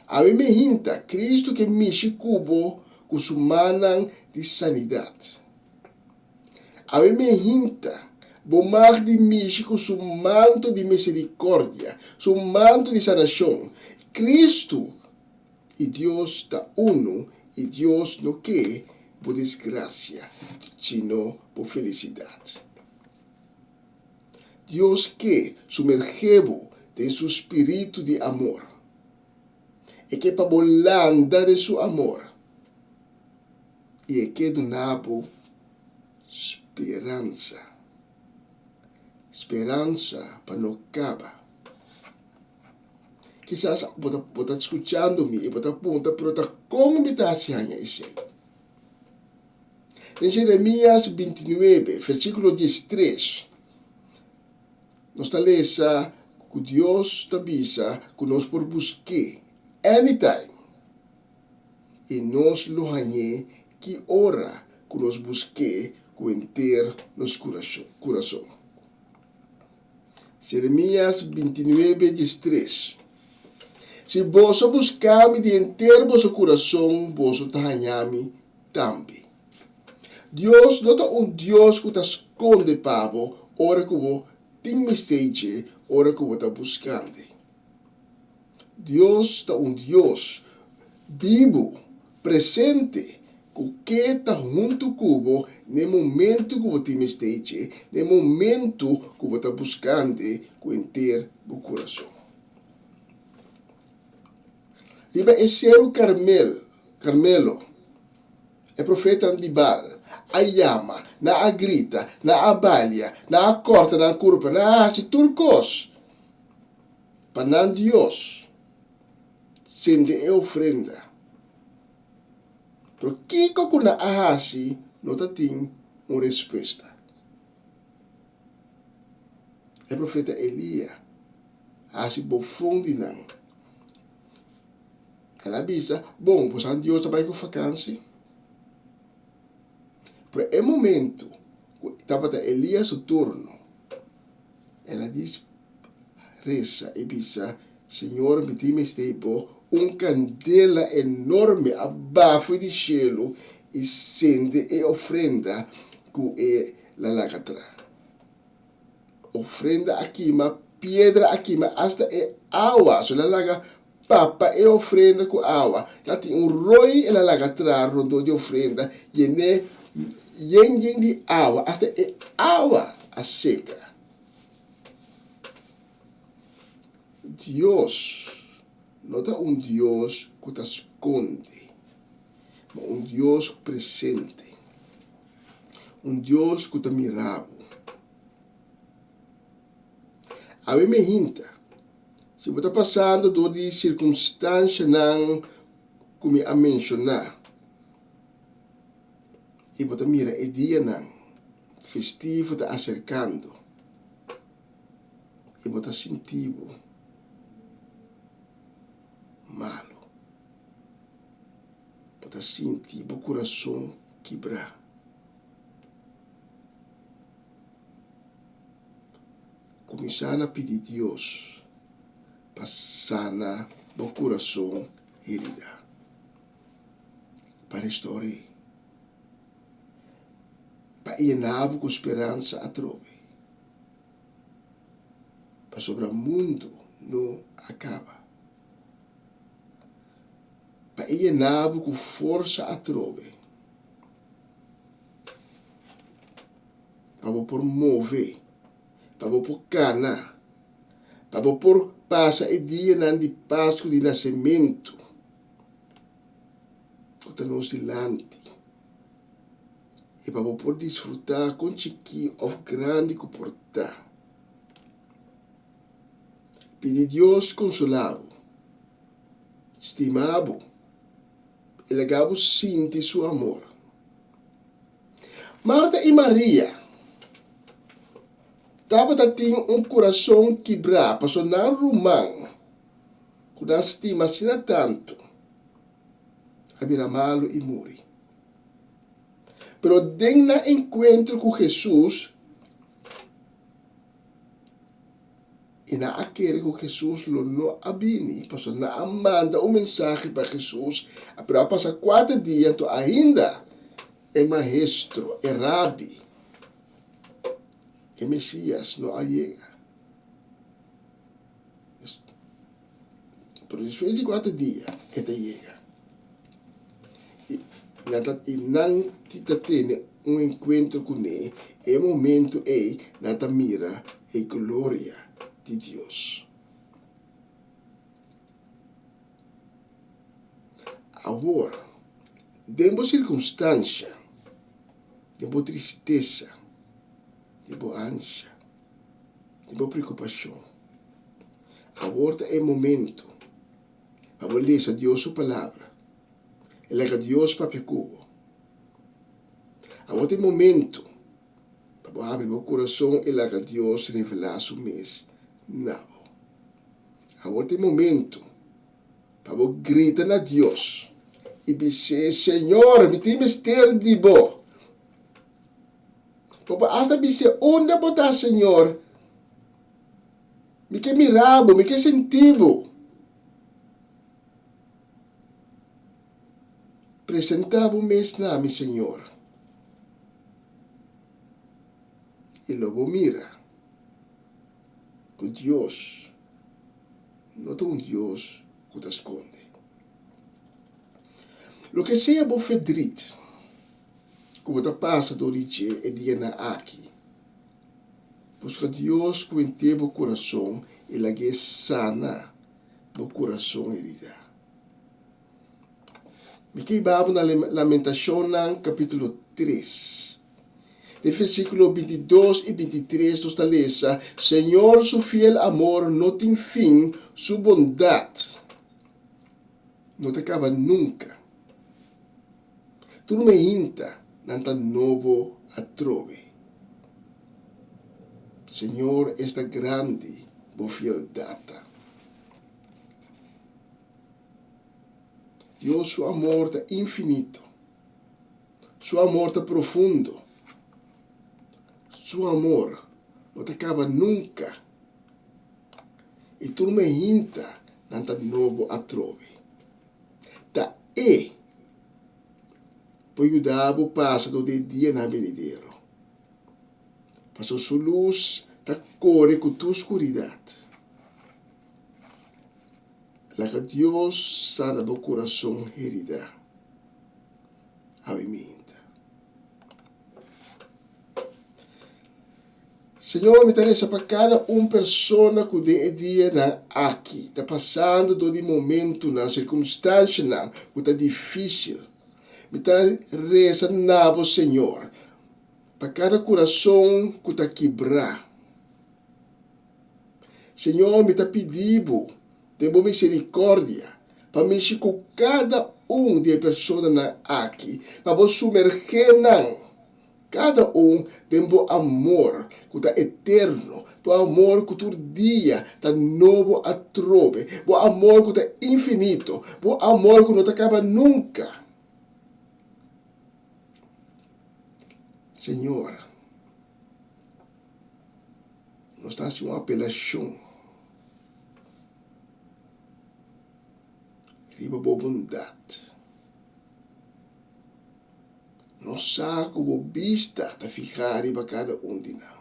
A: A mim me hinta, Cristo que mexe cubo com sua mão de sanidade. A mim me hinta, bomar de mexe com seu manto de misericórdia, seu manto de sanação. Cristo e Deus está uno, e Deus não quer por desgraça, sino por felicidade. Deus quer sumergir-vos em seu espírito de amor. E que para bolanda de seu amor. E é que donava esperança. Esperança para não acabar. Quizás você está escutando-me e você aponta para como me está sendo isso. Em Jeremias 29, versículo 13, nós está lendo que Deus está avisa que nós por buscar anytime e nós lo hanhe que ora que nós busque com inteiro nosso coração. Jeremias 29, 13. Se você buscar-me de inteiro vosso coração, você tahanhami também. Deus não é Deus que está esconde para você, hora que você tem mistake, hora que você está buscando. Deus é Deus vivo, presente, que está junto com você no momento que você tem mistake, no momento que você está buscando com inteiro o coração. Riba é ser o Carmelo, é profeta de Baal. A llama, na a grita, na a balha, na a corta, na a curva, na a turcos. Para Deus, sende e ofrenda. Pero kiko kuna ahasi, não tem uma resposta. É profeta Elia, hasi bofundi não. Ela avisa, bom, pois Deus vai com vacância. Pero é momento, estava Elias o turno, ela diz, reza e avisa, Senhor, me dê este tempo, candela enorme abaixo do cielo e acende e ofrenda que é la lagatra. Ofrenda aqui, mas pedra aqui, mas hasta é água, so la laga papa e ofrenda com água. Lá tem roi e la lagatra rondo de ofrenda e ne yen de água, hasta é água a seca. Deus não é Deus que te esconde, mas Deus presente, Deus que te mirava. A mim me hinta, se você está passando por circunstâncias não como a mencionar, e você mira o dia não, festivo está acercando, e você sentivo malo. Você sente o coração quebrar. Começar a pedir a Deus para sanar o coração herida, para restaurar, para llenar com esperança a trove, para sobre o mundo não acaba, para llenar com força a trove, para promover, para por cana, para por passa o dia de Páscoa de nascimento, que está nos delante, e para por desfrutar com chiqui of grande que portar. Pedir Deus consolado, estimado, e legado sente seu amor. Marta e Maria estava tendo coração quebrado, passou na romã, com a estima sina tanto, havia malo e morri. Pero dentro do encontro com Jesus, e na aquele com Jesus não abini, passou na manda mensagem para Jesus, pero passa 4 dias, então ainda é maestro, é rabi, é Messias, não chega. Por isso, de 4 dias, ele chega. E não tem encontro com ele, é momento aí, nata mira a glória de Deus. Agora, dentro da circunstância, dentro da tristeza, dentro da ânsia, dentro da preocupação, agora é momento para ler a Deus sua palavra, e ler Deus para o cubo. Agora é momento para abrir o coração e ler Deus revelar seu mês. Não. Agora é momento para gritar a Deus e dizer, Senhor, me tem mistério de bo. Para hasta dizer, onde botar, Senhor? Me que mirabo, me que sentivo. presentava mes nami, Senhor. E logo mira que Deus não é um Deus que te esconde. Lo que seja bom fedrit, como te passa do dia e dia na aqui, busca Deus que entende o coração e la que sana o coração herida. Me que babo na Lamentação capítulo 3. De versículo 22 e 23 nos lesa: Senhor, su fiel amor não tem fim, su bondade não te acaba nunca. Tu me hinta nanta novo a trove. Senhor, esta grande bo fieldade. Deus, su amor é infinito. Su amor é profundo. Su amor não te acaba nunca. E tu me hinta nanta novo a trove. Ta poi ajudar o passado de dia na venidero. Passou sua luz da corre com tua escuridade. La que Deus sana do coração herida. Amém. Senhor, me interessa para cada pessoa que de dia na aqui, está passando do momento na circunstância na que está difícil. Me interessa na Senhor, para cada coração que está quebrado. Senhor, me está pedindo de boa misericórdia para mexer com cada de pessoas na aqui, para submerger não. Cada tem bom amor que está eterno, bom amor que todo dia está novo a trove, bom amor que está infinito, bom amor que não te acaba nunca. Senhor, nós estamos em uma apelação. Riba boa bondade. Não sabe como vista de ficar riba cada de nós.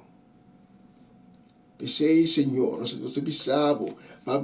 A: Pensei, Senhor, nós precisamos, mas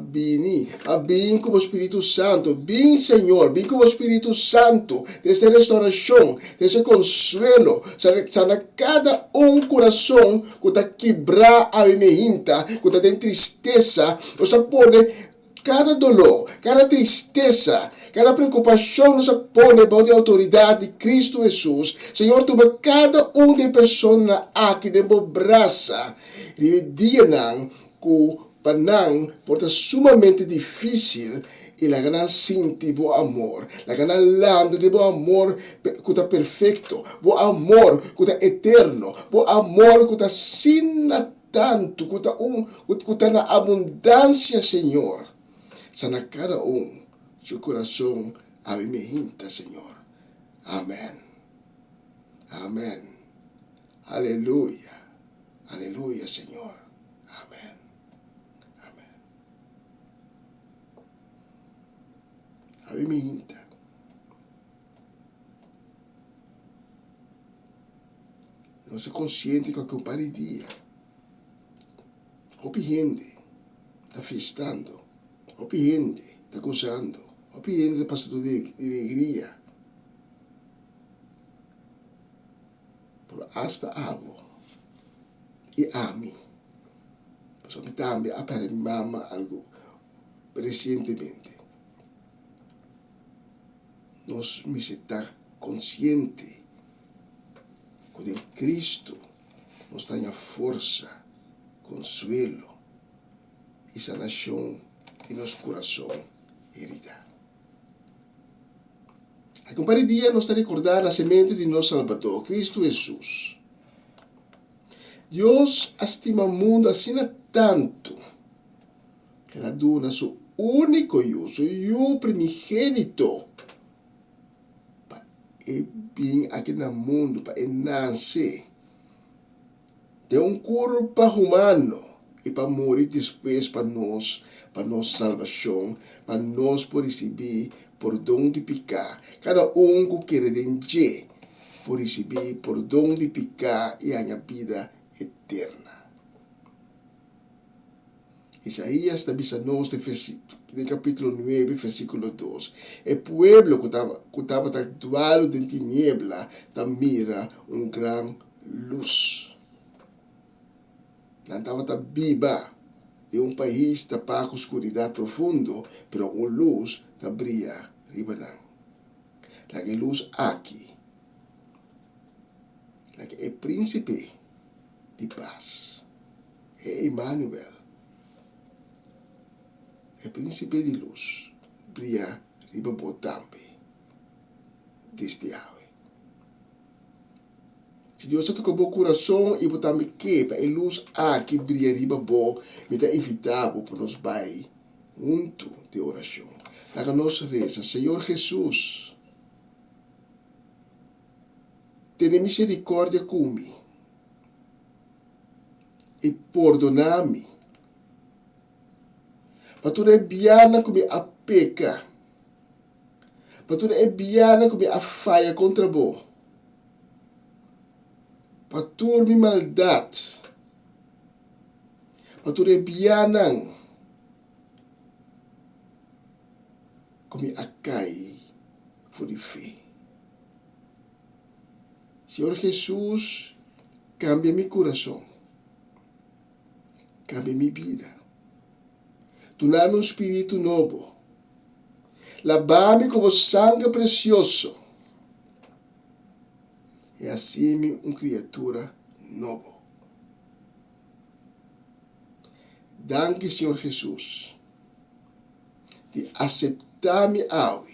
A: bem como o Espírito Santo, bem, Senhor, bem como o Espírito Santo, dessa restauração, desse consuelo, sana cada coração que está quebrado a minha que está em tristeza, nós pode cada dolor, cada tristeza, cada preocupação nos põe para a autoridade de Cristo Jesus. Senhor, tu cada de pessoas aqui dentro braça, dianang que panang porta sumamente difícil e a gran sinti bom amor, a gran landa de bom amor que está perfeito, bom amor que está eterno, bom amor que está sina tanto, que está na abundância, Senhor. Sana cada seu coração a me hinta, Senhor. Amém. Amém. Aleluia. Aleluia, Senhor. Amém. Amém. A me hinta. Não se consciente com o pare dia. O gente está festando. O gente está gozando. O gente está passando de alegria. Pero hasta amo e ame. Pero também aparece mama algo recientemente. Nós me está consciente que em Cristo nos tem a força, consuelo e sanação de nosso coração herida. A compare dia nos está recordar a semente de nosso Salvador, Cristo Jesus. Deus estima o mundo assim tanto que ela dona seu único seu primogênito para vir aqui no mundo, para nascer de corpo humano e para morrer depois para nós salvação, para nós por receber perdão de pecado. Cada que quer de por receber perdão de pecado e a vida eterna. Isaías está dizendo no capítulo 9, versículo 2. O pueblo que estava atuado em tiniebla, mira gran luz. Não estava viva de país que está com escuridão profundo, mas uma luz que brilha ribanão. La que luz aqui, la que é príncipe de paz, é Emmanuel. O príncipe de luz brilha riba botambe deste ave. Se Deus está com o coração e botambe quepa, a luz aqui brilha riba bo, me está invitado para nos vai junto de oração. Para nós reza, Senhor Jesus, tenha misericórdia comigo e perdona-me. Para tu rebiana como a peca. Para tu rebiana como a falha contra bo. Para tu me maldade. Para tu rebiana como a cai por fé. Senhor Jesus, cambia meu coração. Cambia minha vida. Tu dá-me espírito novo. Lava-me com o sangue precioso. E assim uma criatura nova. Danke, Senhor Jesus, de aceitar minha alma,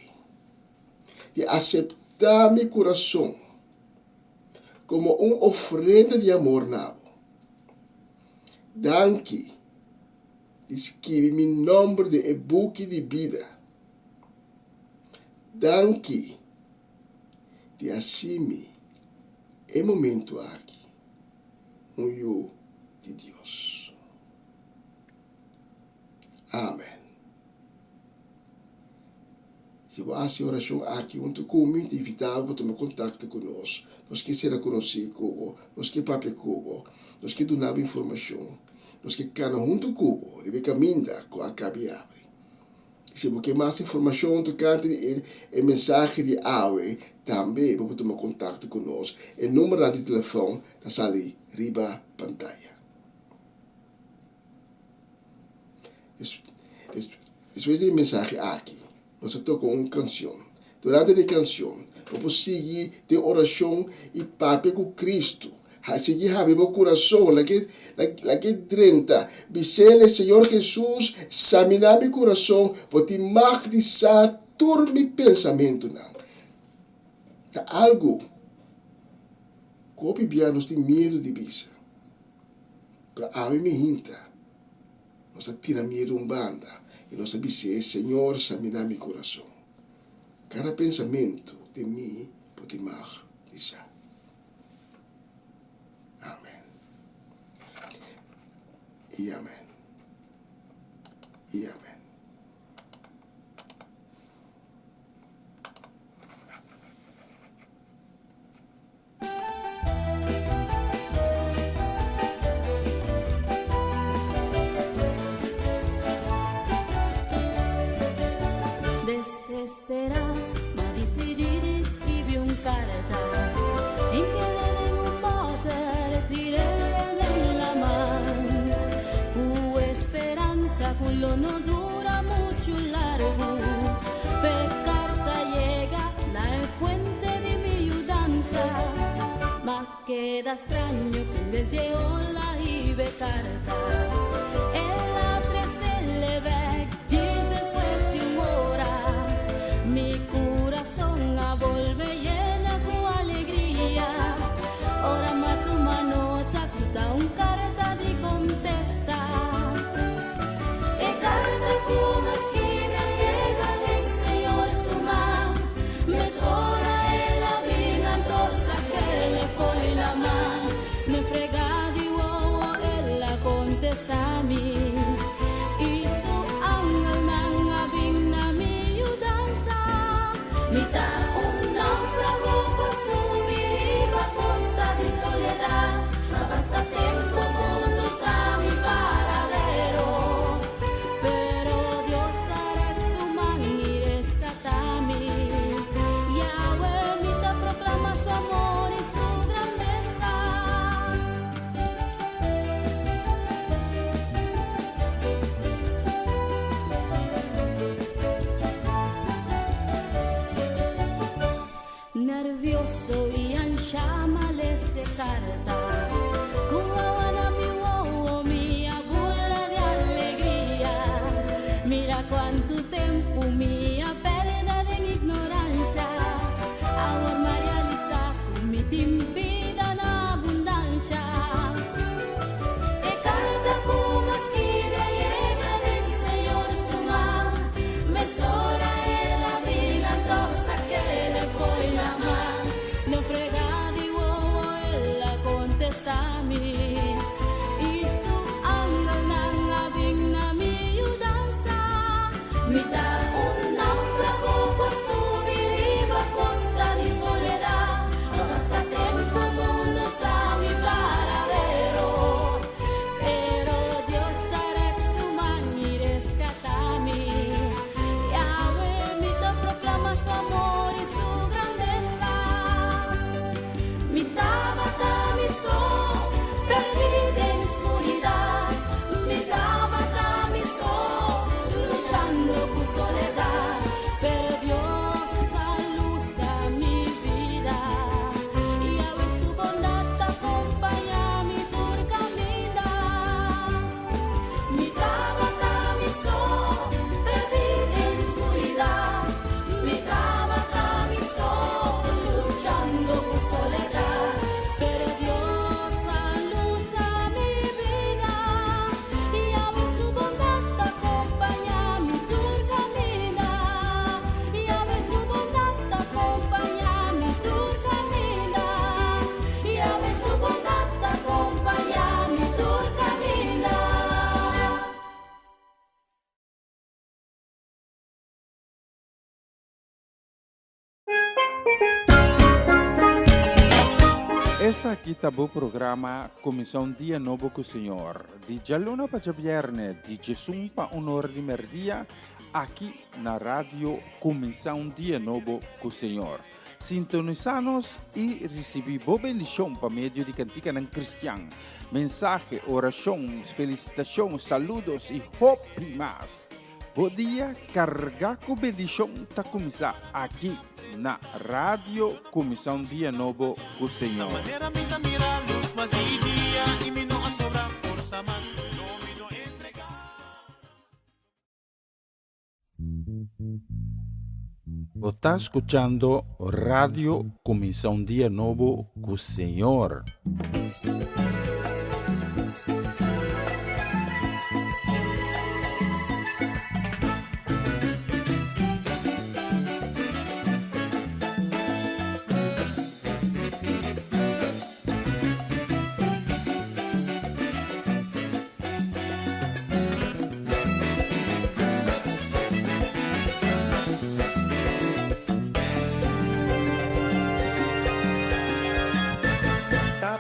A: de aceitar meu coração como uma oferenda de amor novo. Danke. Escreve meu nome de e-book de vida. Danke de assim é momento aqui, eu de Deus. Amém. Se você oração aqui, junto comigo, te invitar a tomar contato conosco. Nós que será conosco, nós que papai cubo, nós que donava informação. Nós que canam junto cubo, deve caminhar com a cabe abre. Se você quer mais informação, tocante e mensagem de AUE, também pode tomar contato conosco. O número de telefone está ali, riba pantalla. Depois da mensagem aqui, nós tocamos uma canção. Durante a canção, vamos seguir de oração e papo com Cristo. Seguir abrir meu coração, la que drenta. Bisele, Senhor Jesus, examinar meu coração, porque magdizar todo meu pensamento. Tá algo que bianos tem medo de bisa. Para abrir minha hinta, nós tira medo banda e nós bisele, Senhor, examinar meu coração. Cada pensamento de mim pode magdizar. Amém. E amém. E amém.
H: Desesperar, ma decidir escribir carta en que le den un bote, retirarle en la mano. Tu esperanza, culo no dura mucho largo. Per carta llega la fuente de mi ayudanza. Ma queda extraño que en vez de ola y ve carta, el atre se le ve después de una hora. Mi corazón a volve llena con alegría. Ora ma tu manota tutta un carta di contesta. E carta come scrive llega del Señor su mano. Me sola e la vina tosta che le foi la mano. Me frega di uovo e la contesta.
F: Essa aqui tá o programa Comissão Dia Novo com o Senhor. De Jaluna para Viernes, de Jesus para Honor de Merdia, aqui na rádio Comissão Dia Novo com o Senhor. Sintonizanos e recebi boa bendição para meio de cantica ng Cristian. Mensagem, orações, felicitações, saludos e hope mais. Bom dia, carga com bendição tá começar aqui na Rádio Comissão Dia Novo com o Senhor.
I: Manera minta mira luz mas di dia y mi no sobra forza mas no mi no entregar.
F: Você está escuchando Radio Comissão Dia Novo com o Senhor.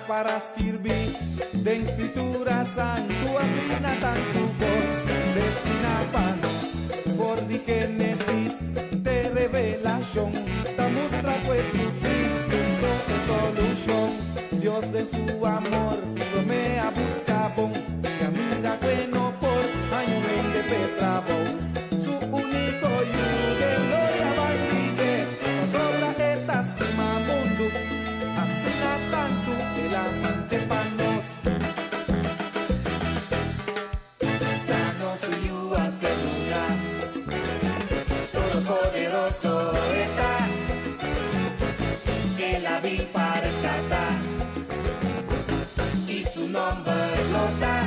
E: Para escrever de escritura santo assina tanto vos destina panos for di Génesis de revelación ta muestra pues Jesucristo su solución Dios de su amor promea busca bon que mira bueno por año de petrabo su único y de gloria bandille sobra estas prima mundo asina tanto que la mente panos danos y asegura todo poderoso está que la vi para rescatar y su nombre lo da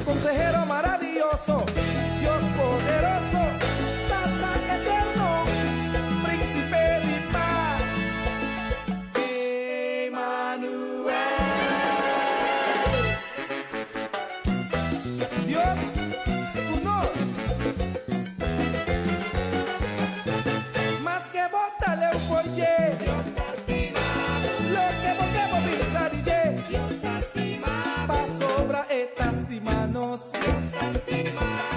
E: consejero maravilloso Dios poderoso tata eterno príncipe de paz Dios unos más que bótale un folle Dios lastimado lo que vos pisar Dios lastimado pa sobra estas manos Dios lastimado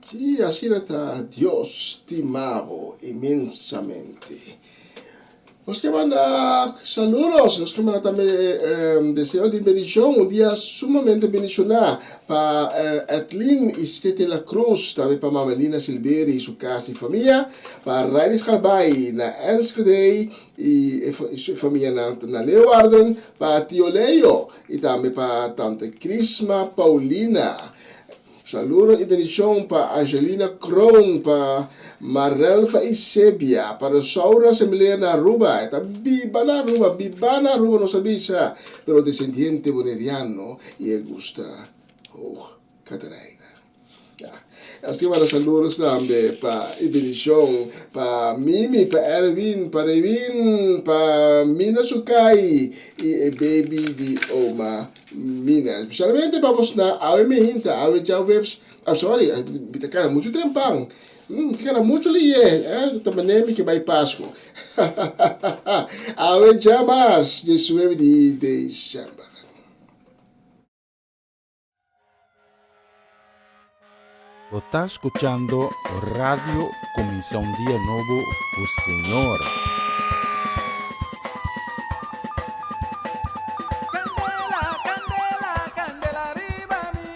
A: Sí, así está. Dios te amaba inmensamente. Los que mandan saludos, los que mandan también deseos de bendición, un día sumamente bendicionado para Etlin y Stete La Cruz, también para Mamelina Silveri y su casa y familia, para Rainis Garbay, na Enschede y su familia na Leeuwarden, para Tio Leo y también para Tante Crisma Paulina. Saludos y bendición para Angelina Kroon, para Marelfa y Sebia, para Saura Semilena Aruba, Bibana Aruba no sabía, pero descendiente boneriano y gusta, Catarina. Así van los saludos también para y bendición para Mimi, para Erwin, para Evin, para Mina Sukai y baby di Oma Mina. Especialmente vamos na awe mehinta, awe jawebs. Sorry, kita cara muito trempang. Cara muito liye, tamanemi que vai Páscoa. Awe jamas 19 de dezembro.
F: Lo está escuchando Radio Comienza un Día Nuevo, el Señor.
E: Candela, candela, candela arriba mi.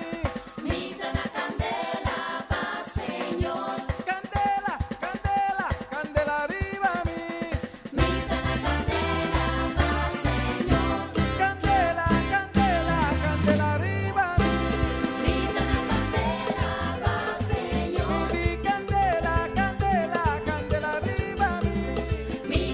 C: Mita na candela pa Señor.
E: Candela, candela, candela arriba mi.
C: Mita na candela pa Señor.
E: Candela, candela, candela arriba mi.
C: Mita na candela pa Señor.
E: Di candela, candela, candela arriba mi.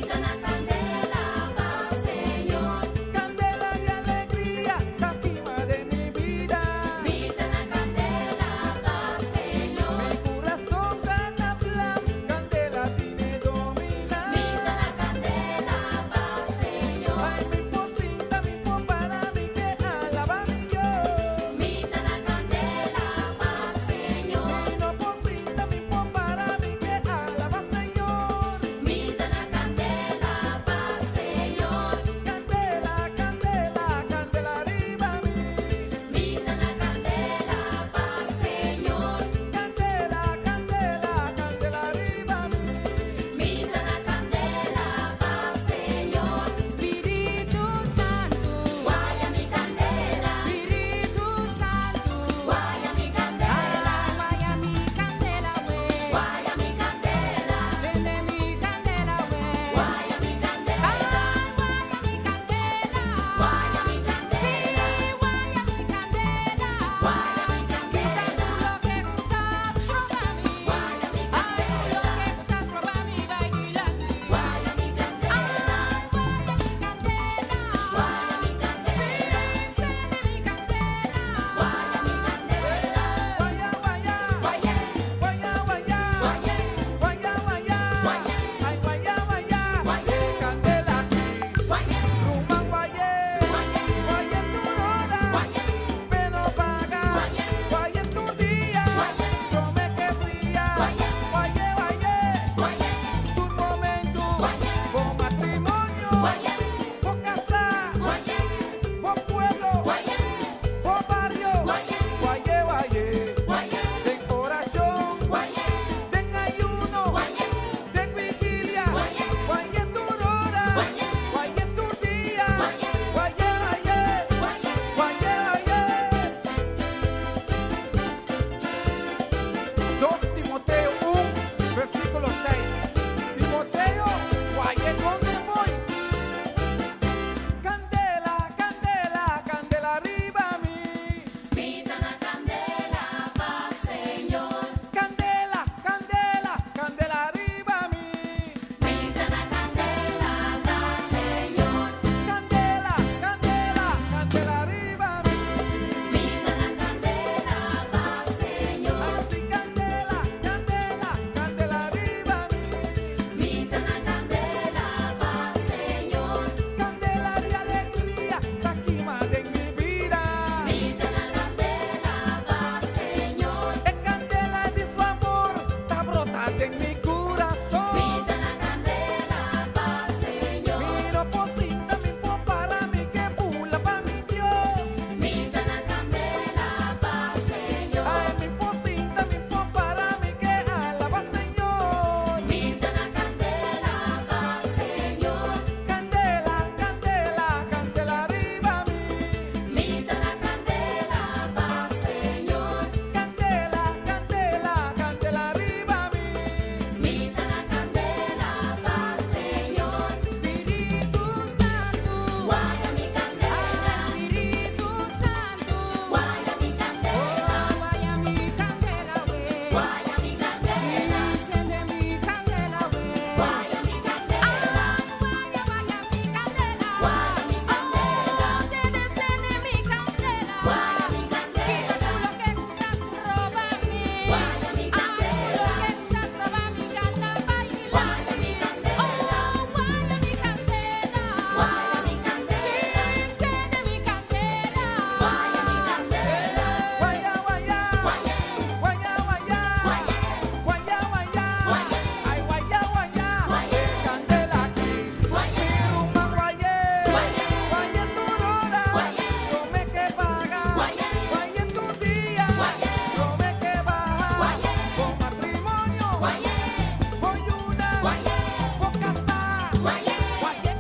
C: Guayé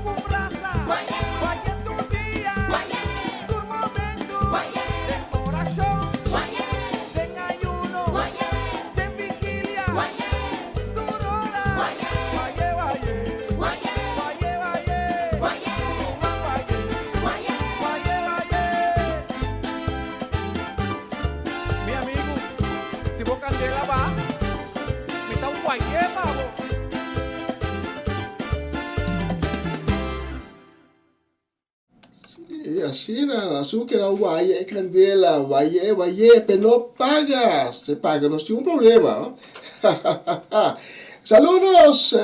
C: con brasa, guayé tu día, tu momento de oración, de ayuno, de vigilia, tu hora. Guayé, guayé, guayé, guayé, mi amigo, si vos candela va, me está un guayé, pavo.
A: Sì, Asina, su che la guaia e candela, guaie, però non paga. Se paga non c'è un problema. No? Saludos,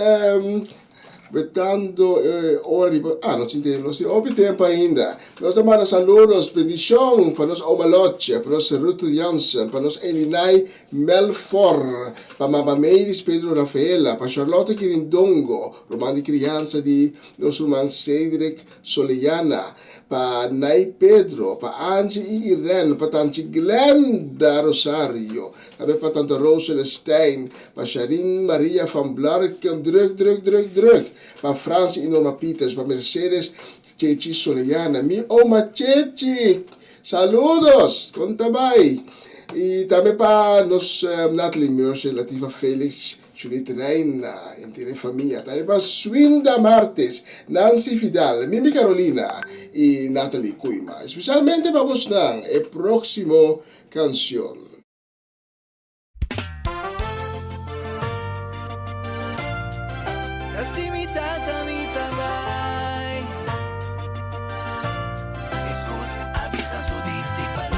A: Betando, não tinha tempo, não houve tempo ainda. Nós damos saludos, bendição para nós Omaloche, para nós Ruth Jansen, para nós Elinai Melfor, para Mabameiris Pedro Rafaela, para Charlotte Quirindongo, Romano de Criança de nosso irmão Cedric Solejana, para Nai Pedro, para Angie e Irene, para Tante Glenda Rosario, também para Tante Rosel Stein, para Sharin Maria van Blarken, druk. Para Frans e Norma Peters, para Mercedes Chechi Solejana, mi oma Chechi, saludos, contabay. E também para nós Natalie Mercer, Latifa Felix, Juliette Reina, entre família. Também para Swinda Martes, Nancy Fidal, Mimi Carolina e Natalie Cuima. Especialmente para vos nang, e próximo canción.
I: Jesús avisa a su discípulo.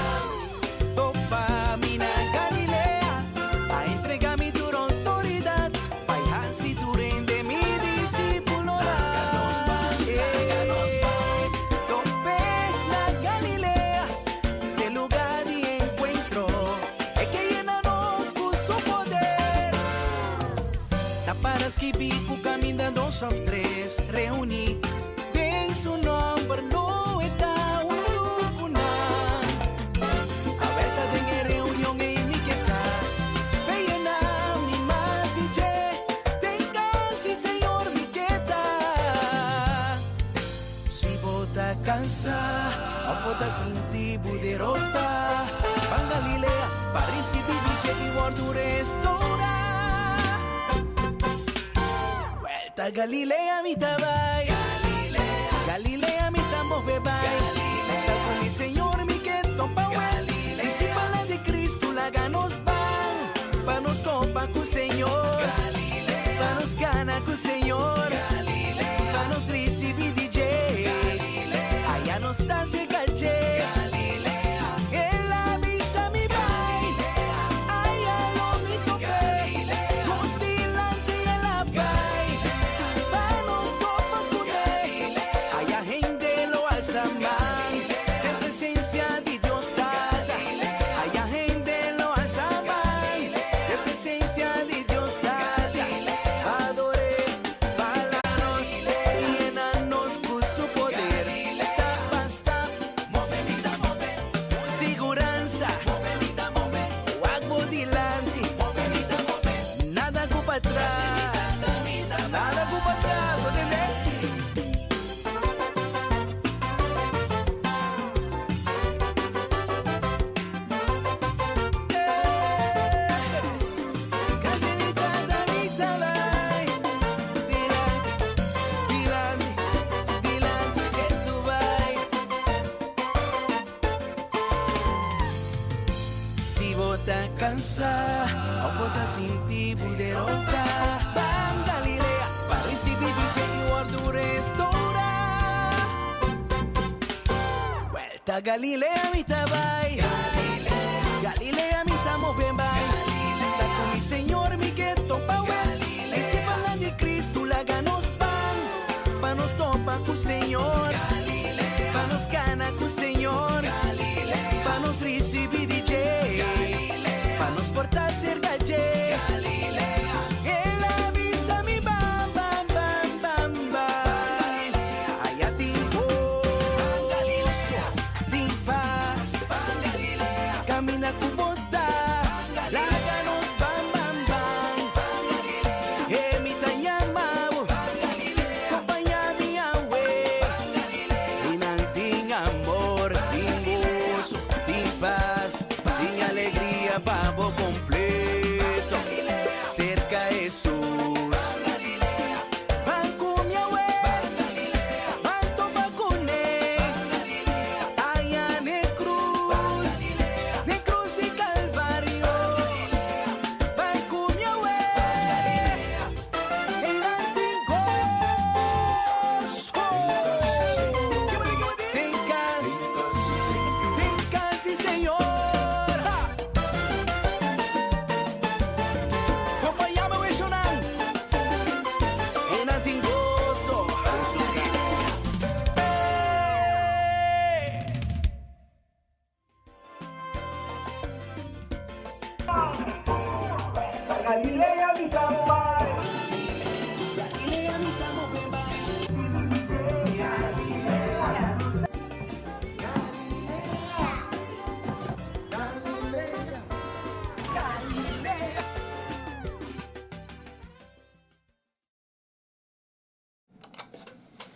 I: Topa mina Galilea, a entregarme tu autoridad. Vaya si tú rende mi discípulo. Háganos pan. Tope la Galilea, de lugar de encuentro. Es que llenanos con su poder. Taparas que pico camina 2 o 3, reuní. En su nombre no está un luna. Abierta de reunión en mi queta. Peyena mi más y ye. Tenga si Señor mi queta. Si bota cansa, a bota sin ti derrota. Van Galilea, París y DJ y guardo restaura. Vuelta a Galilea mi tabay. Galilea mi tambo bebay. Tal con mi Señor mi que topa wel. Y si para de Cristo la ganos pan. Pa nos topa con Señor. Pa nos gana con Señor. Pa nos recibir DJ. Allá nos está se caché. Él avisa mi bay. Allá lo mi tope. Nos delante en la bay. Pa nos topa con él. Allá gente lo alza más. En presencia de Dios tata. Allá gente lo alza más. En presencia de Dios tata. Adore, balanos, llenanos con su poder. Basta, move vida, move. Seguranza, move vida, move. Wagmo delante, move vida, move. Nada culpa atrás, nada culpa atrás, ¿entendés? Si bota cansa, o bota sin ti derrota. Van Galilea, París y DJ y guardo restaura. Vuelta a Galilea mi tabay. Galilea mi tamo bembay. Está con mi Señor mi que topa wel. Y si para de Cristo la ganos pan. Pa nos topa con Señor. Pa nos gana con Señor. Pa nos recibir DJ. Pa nos portar ser galle. Él avisa mi bam, bam, bam, bam, bam. Allá tiempo. Tin paz. Camina con bota. Láganos bam, bam, bam. Mi te llama.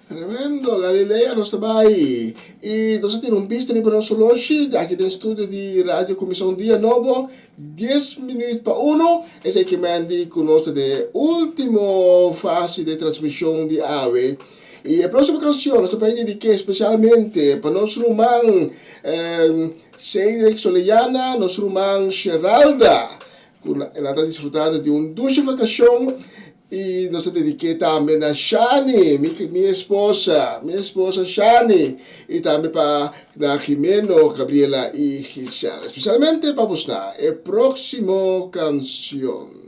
A: Tremendo, Galilea non sta mai. E nós temos um bistro para nós hoje, aqui no estúdio de Rádio Comissão Dia Novo, 10 minutos para 1, e sei que mandi conosco de última fase de transmissão de AVE. E a próxima canção, nós vamos dedicar especialmente para nosso irmão Cedric Soleyana, nosso irmão Geralda, que está desfrutando de uma dulce vacação. E nós dediquei também a Shani, minha esposa Shani, e também para a Jimeno, Gabriela e Gisela. Especialmente para você, a próxima canção.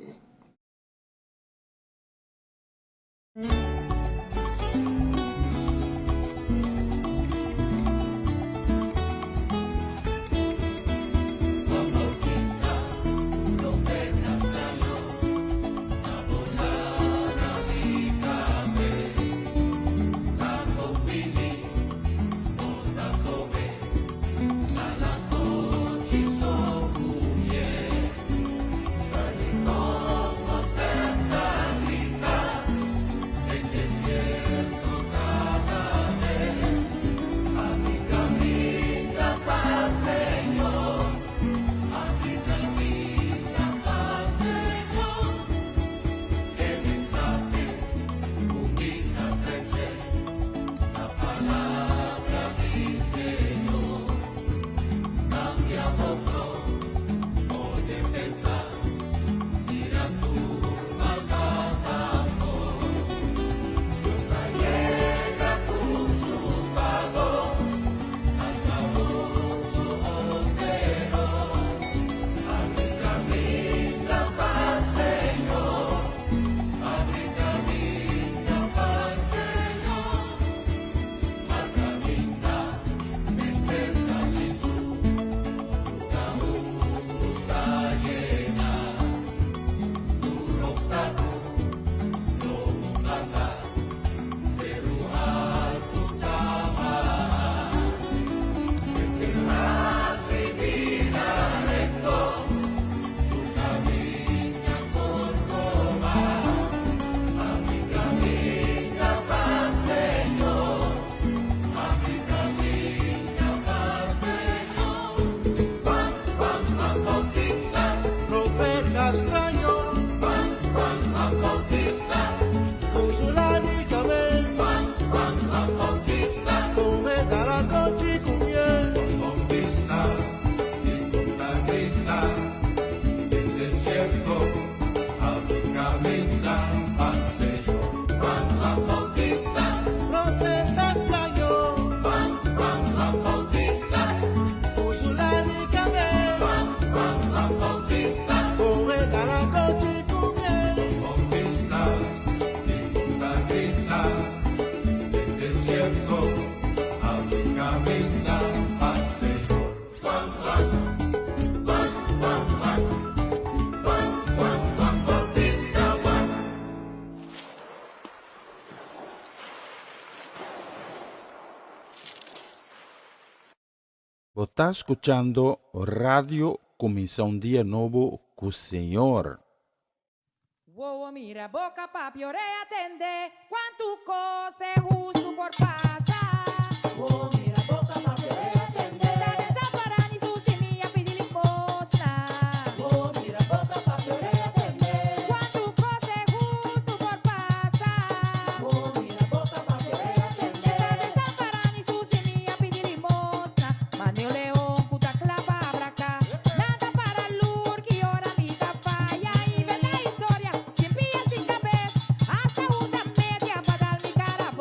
F: Está escuchando Radio Comisión Día Novo con Señor.
J: Wow, mira, boca papi, oreja atende, quanto cose justo por pasar. Wow, mira, boca papi, oreja atende, da desamparani su semilla pidi limposta. Wow, mira, boca papi, oreja atende, quanto cose justo por pasar. Wow, mira, boca papi, oreja atende, da desamparani su semilla pidi limposta. Maneo león, cuta clava abraca, nada para lur que ora vida falla y ve la historia. Sin pies, sin cabeza, hasta usa media para dar mi cara.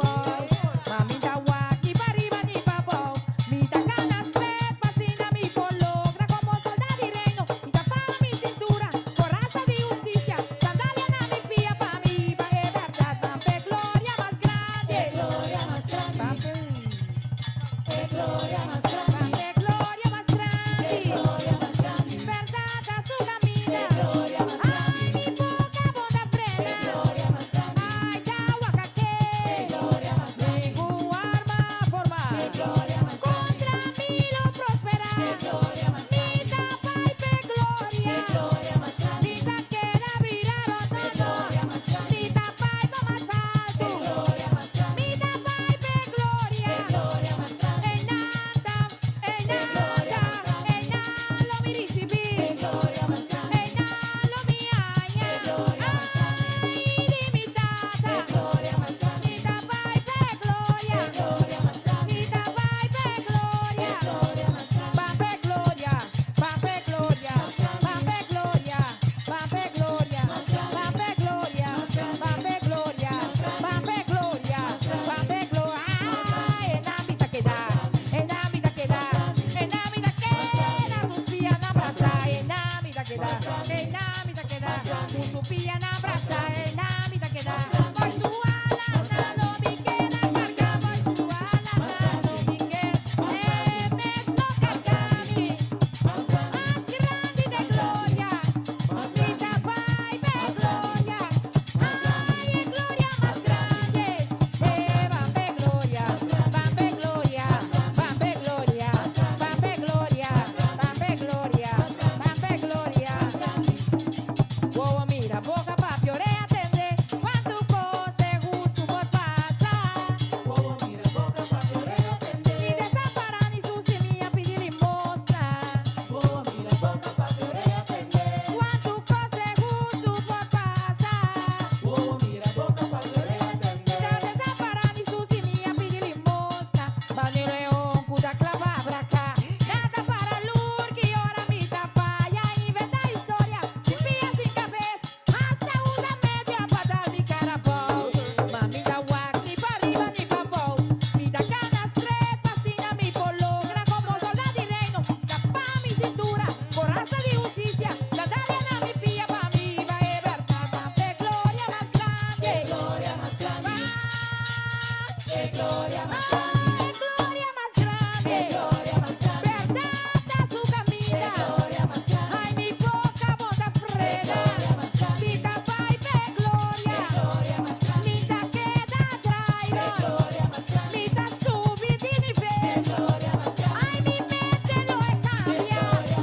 J: Qué gloria más grande. Gloria más grande. Gloria más grande. Verdad a su camino. Gloria más grande. Ay, mi boca bota frena. Gloria más grande. Mi tapa y ve gloria. Gloria más grande. Mi ta queda traído. Gloria más grande. Mi ta subi di nivel. Gloria más grande. Ay, mi mente lo he cambiado.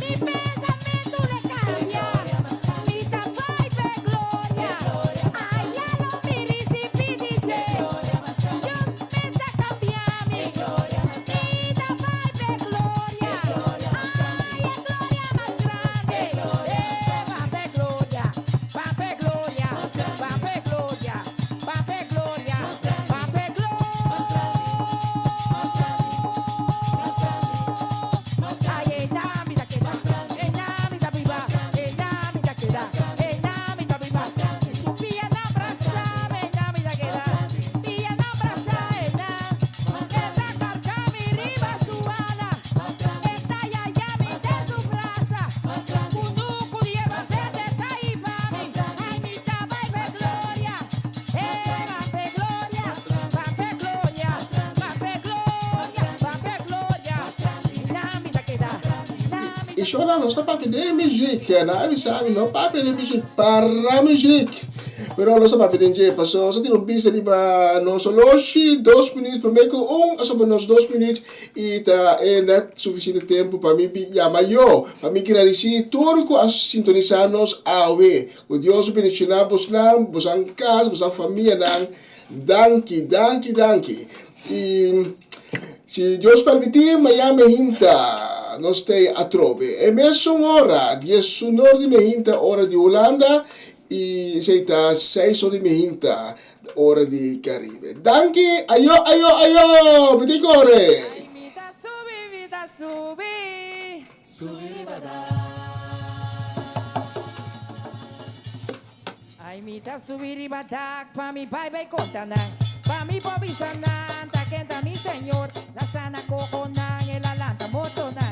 J: Mi pensamiento le cambia. Mi tapa y ve gloria. Ay, ya lo miri si pidiche. Dios me está cambiando. Mi gloria más grande. Mi tapa y ve gloria. Ay, es gloria más grande. Va pe gloria. Va pe gloria. Va pe gloria. Va pe gloria. Va pe gloria. Ay, mi ta queda. Mi ta viva. Mi ta queda. Mi ta viva. Su pia na brasa. Mi ta queda. Pia na brasa. Esta carga mi riba su ala. Esta ya mi de su brasa. Kunuku dieva se de taiba. Ay, mi ta va y ve gloria. Va pe gloria. Va pe gloria. Va pe gloria. Va pe gloria. Mi ta queda.
A: E chora não está para pedir música, não sabe, não para pedir música, para música. Pero não está para pedir música, passou, só tem pista de para nós hoje 2 minutos, primeiro sobre nós 2 minutos e tá ainda suficiente tempo para mim já maior, para mim querer dizer tudo que a sintonizar nós a ver. O Deus bendicionar vos não, vos em casa, vos em família não. Danke. E se Deus permitir, amanhã me hinta. Nós temos a trove. É mesmo hora, 10 horas de mehinta, hora de Holanda, e está 6 horas de mehinta, hora de Caribe. Danke, ayo, me corre.
J: Ay, mi ta subi. Ay, mi ta subi ribadak, pa mi pai bay contanan, pa mi pobisanan, taquenta mi señor, la sana cojonan, el alanta motonan.